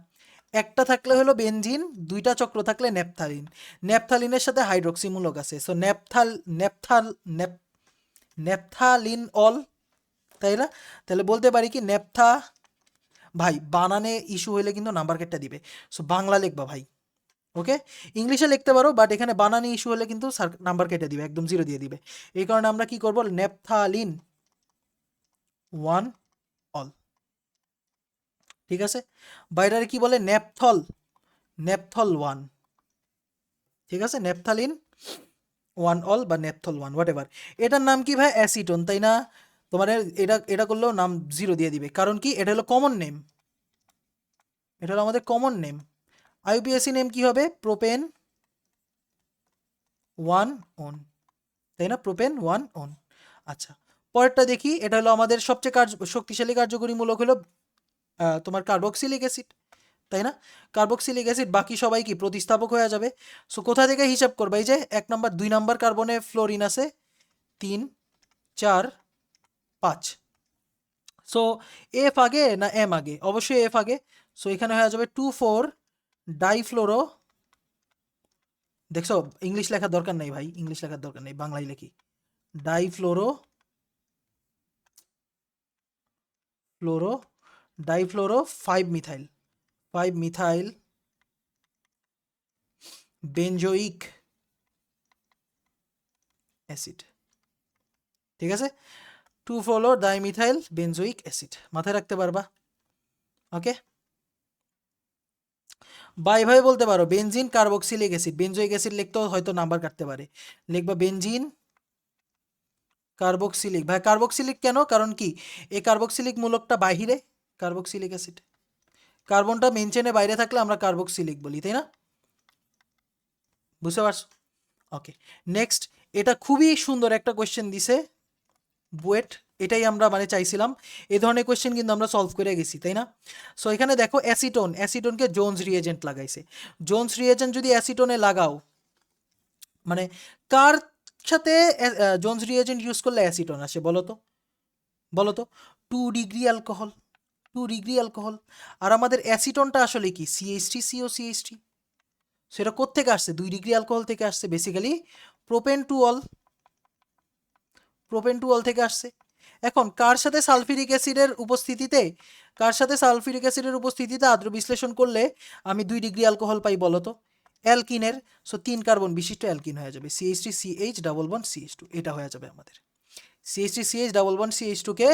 একটা থাকলে হলো বেনজিন, 2টা চক্র থাকলে ন্যাপথালিন। ন্যাপথালিনের সাথে হাইড্রোক্সি মূলক আছে। সো ন্যাপথালিন অল, তাই না? তাহলে বলতে পারি কি ভাই বানানে ইস্যু হইলে কিন্তু নাম্বার কেটে দিবে। সো বাংলা লিখবা ভাই, ওকে? ইংলিশে লিখতে পারো, বাট এখানে বানানে ইস্যু হলে কিন্তু নাম্বার কেটে দিবে, একদম 0 দিয়ে দিবে। এই কারণে আমরা কি করব? ন্যাপথালিন 1 অল, ঠিক আছে? বাইরে কি বলে? ন্যাপথল 1, ঠিক আছে? ন্যাপথালিন 1 অল বা ন্যাপথল 1, হোয়াট এভার। এটার নাম কি ভাই? অ্যাসিটোন, তাই না? তোমার এটা এটা করলেও নাম 0 দিয়ে দিবে, কারণ কি এটা হলো কমন নেম, এটা হলো আমাদের কমন নেম। আইউপিএসি নেম কি হবে? প্রোপেন 1 ওন, তাই না? প্রোপেন 1 ওন। আচ্ছা, পরেরটা দেখি। এটা হলো আমাদের সবচেয়ে শক্তিশালী কার্যকরী মূলক হলো তোমার কার্বক্সিলিক অ্যাসিড, তাই না? কার্বক্সিলিক অ্যাসিড, বাকি সবাই কি প্রতিস্থাপক হয়ে যাবে। সো কোথা থেকে হিসাব করবা? এই যে 1 নম্বর 2 নম্বর কার্বনে ফ্লোরিন আছে 3 4 5। সো এফ আগে না এম আগে? অবশ্যই এফ আগে। সো এখানে হয়ে যাবে 2,4 ডাইফ্লোরো। দেখছো, ইংলিশ লেখার দরকার নেই ভাই, ইংলিশ লেখার দরকার নেই, বাংলায় লিখি। Difluoro fluoro difluoro 5 methyl, 5 methyl benzoic acid. ঠিক আছে, 2,4 ডাইমিথাইল বেনজোইক অ্যাসিড, মাথায় রাখতে পারবা। ওকে, বা এভাবে বলতে পারো benzene carboxylic acid. Benzoic acid লিখতেও হয়তো নাম্বার কাটতে পারে, লিখবা বেনজিন কার্বক্সিলিক। ভাই কার্বক্সিলিক কেন? কারণ কি এই কার্বক্সিলিক মূলকটা বাহিরে, কার্বক্সিলিক অ্যাসিড, কার্বনটা মেন চেনে বাইরে থাকলে আমরা কার্বক্সিলিক বলি, তাই না? বুঝতে পারছো? ওকে, নেক্সট। এটা খুবই সুন্দর একটা কোয়েশ্চেন দিছে বুয়েট, এটাই আমরা মানে চাইছিলাম। এই ধরনের কোয়েশ্চেন কিন্তু আমরা সলভ করে গেছি, তাই না? সো এখানে দেখো অ্যাসিটোন, অ্যাসিটোনকে জোনস রিয়েজেন্ট লাগাইছে। জোনস রিয়েজেন্ট যদি অ্যাসিটোনে লাগাও, মানে কার সাথে জোনস রিয়েজেন্ট ইউজ করলে অ্যাসিটোন আসে বলো তো? বলো তো? 2 ডিগ্রি অ্যালকোহল, 2 ডিগ্রি অ্যালকোহল। আর আমাদের অ্যাসিটোনটা আসলে কি? CH3CO CH3। সেটা কোত্থেকে আসছে? 2 ডিগ্রি অ্যালকোহল থেকে আসছে, basically propane to all, propane to all থেকে আসছে। এখন কার সাথে সালফিউরিক অ্যাসিডের উপস্থিতিতে, কার সাথে সালফিউরিক অ্যাসিডের উপস্থিতিতে আদ্র বিশ্লেষণ করলে আমি 2 ডিগ্রি অ্যালকোহল পাই বলো তো? অ্যালকিনের। সো 3 কার্বন বিশিষ্ট অ্যালকিন হয়ে যাবে, CH3CH ডাবল বন্ড CH2, এটা হয়ে যাবে আমাদের। CH3CH ডাবল বন্ড CH2 কে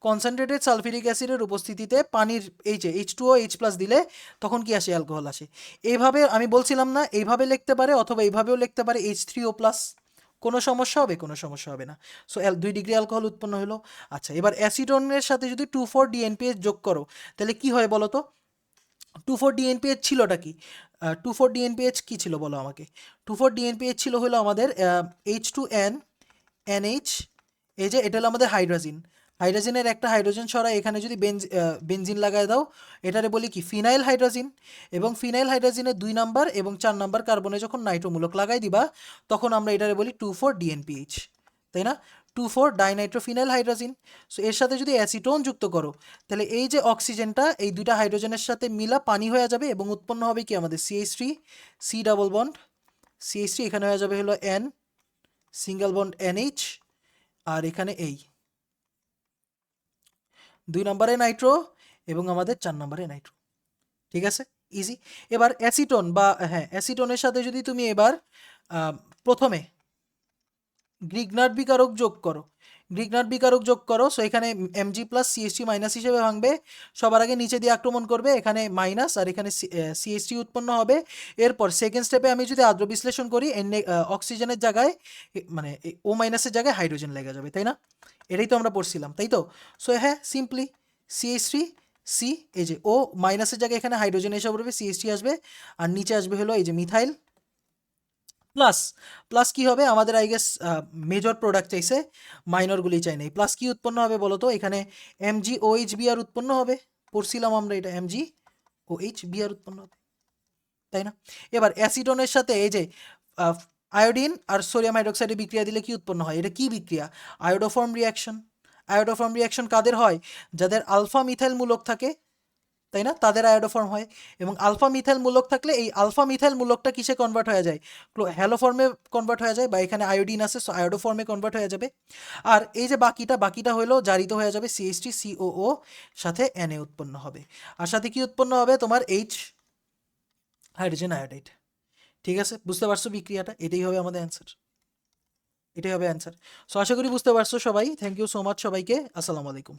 কনসেন্ট্রেটেড সালফিউরিক অ্যাসিডের উপস্থিতিতে পানির এই যে H2O H+ দিলে তখন কি আসে? অ্যালকোহল আসে। এইভাবে আমি বলছিলাম না, এইভাবে লিখতে পারে অথবা এইভাবেও লিখতে পারে H3O+। কোনো সমস্যা হবে? কোনো সমস্যা হবে না। সো 2 ডিগ্রি অ্যালকোহল উৎপন্ন হলো। আচ্ছা, এবার অ্যাসিডনের সাথে যদি 2,4-DNPH যোগ করো তাহলে কি হয় বলো তো? 2,4-DNPH ছিলটা কি? 2,4-DNPH কি ছিল বলো আমাকে? 2,4-DNPH ছিল হলো আমাদের H2N NH। এই যে এটা হলো আমাদের হাইড্রোজেন, হাইড্রোজেনের একটা হাইড্রোজেন সরাই এখানে যদি বেনজিন লাগায় দাও, এটারে বলি কি? Phenyl hydrogen. এবং ফিনাইল হাইড্রোজেনের 2 নাম্বার এবং 4 নাম্বার কার্বনে যখন নাইট্রোমূলক লাগাই দিবা তখন আমরা এটারে বলি 2,4-DNPH, তাই না? 2,4-ডাইনাইট্রোফিনাইল হাইড্রোজেন। সো এর সাথে যদি অ্যাসিটোন যুক্ত করো তাহলে এই যে অক্সিজেনটা এই দুইটা হাইড্রোজেনের সাথে মিলা পানি হয়ে যাবে এবং উৎপন্ন হবে কি আমাদের? CH3 C double bond CH3, এখানে হয়ে যাবে হলো N সিঙ্গেল বন্ড NH, আর এখানে এই 2 নম্বরে নাইট্রো এবং আমাদের 4 নম্বরে নাইট্রো। ঠিক আছে, ইজি। এবার অ্যাসিটোন বা হ্যাঁ অ্যাসিটোনের সাথে যদি তুমি এবার প্রথমে গ্রিগনার্ড বিকারক যোগ করো, গ্রিগনার্ড বিকারক যোগ করো। সো এখানে Mg+CH3- হিসেবে ভাঙবে, সবার আগে নিচে দিয়ে আক্রমণ করবে, এখানে মাইনাস আর এখানে CH3 উৎপন্ন হবে। এরপর সেকেন্ড স্টেপে আমি যদি আদ্র বিশ্লেষণ করি অক্সিজেনের জায়গায় মানে O- জায়গায় হাইড্রোজেন লেগে যাবে, তাই না? এটাই তো আমরা পড়ছিলাম, তাই তো? সো হ্যাঁ, সিম্পলি CH3 C, এই যে O- জায়গায় এখানে হাইড্রোজেন এসে পড়বে, CH3 আসবে, আর নিচে আসবে হলো এই যে মিথাইল প্লাস। প্লাস কি হবে আমাদের? আই গেস মেজর প্রোডাক্ট চাইছে, মাইনরগুলি চাই নাই। প্লাস কি উৎপন্ন হবে বলো তো? এখানে MgOH-Br উৎপন্ন হবে, পড়ছিলাম আমরা এটা, MgOH-Br উৎপন্ন হবে, তাই না? এবার অ্যাসিডনের সাথে এই যে আয়োডিন আর সোডিয়াম হাইড্রোক্সাইডের বিক্রিয়া দিলে কি উৎপন্ন হয়? এটা কি বিক্রিয়া? Iodoform reaction. আয়োডোফর্ম রিয়াকশন কাদের হয়? যাদের আলফা মিথাইল মূলক থাকে, তাই না? তাদের আয়োডোফর্ম হয়। এবং আলফা মিথাইল মূলক থাকলে এই আলফা মিথাইল মূলকটা কিসে কনভার্ট হয়ে যায়? হ্যালোফর্মে কনভার্ট হয়ে যায়, বা এখানে আয়োডিন আছে সো আয়োডোফর্মে কনভার্ট হয়ে যাবে। আর এই যে বাকিটা হলো জারিত হয়ে যাবে CH3COO, সাথে Na উৎপন্ন হবে, আর সাথে কি উৎপন্ন হবে? তোমার H হাইড্রোজেন আয়োডাইড। ঠিক আছে, বুঝতে পারছো বিক্রিয়াটা? এটাই হবে আমাদের অ্যান্সার, এটাই হবে অ্যান্সার। সো আশা করি বুঝতে পারছো সবাই। থ্যাংক ইউ সো মাচ সবাইকে। আসসালামু আলাইকুম।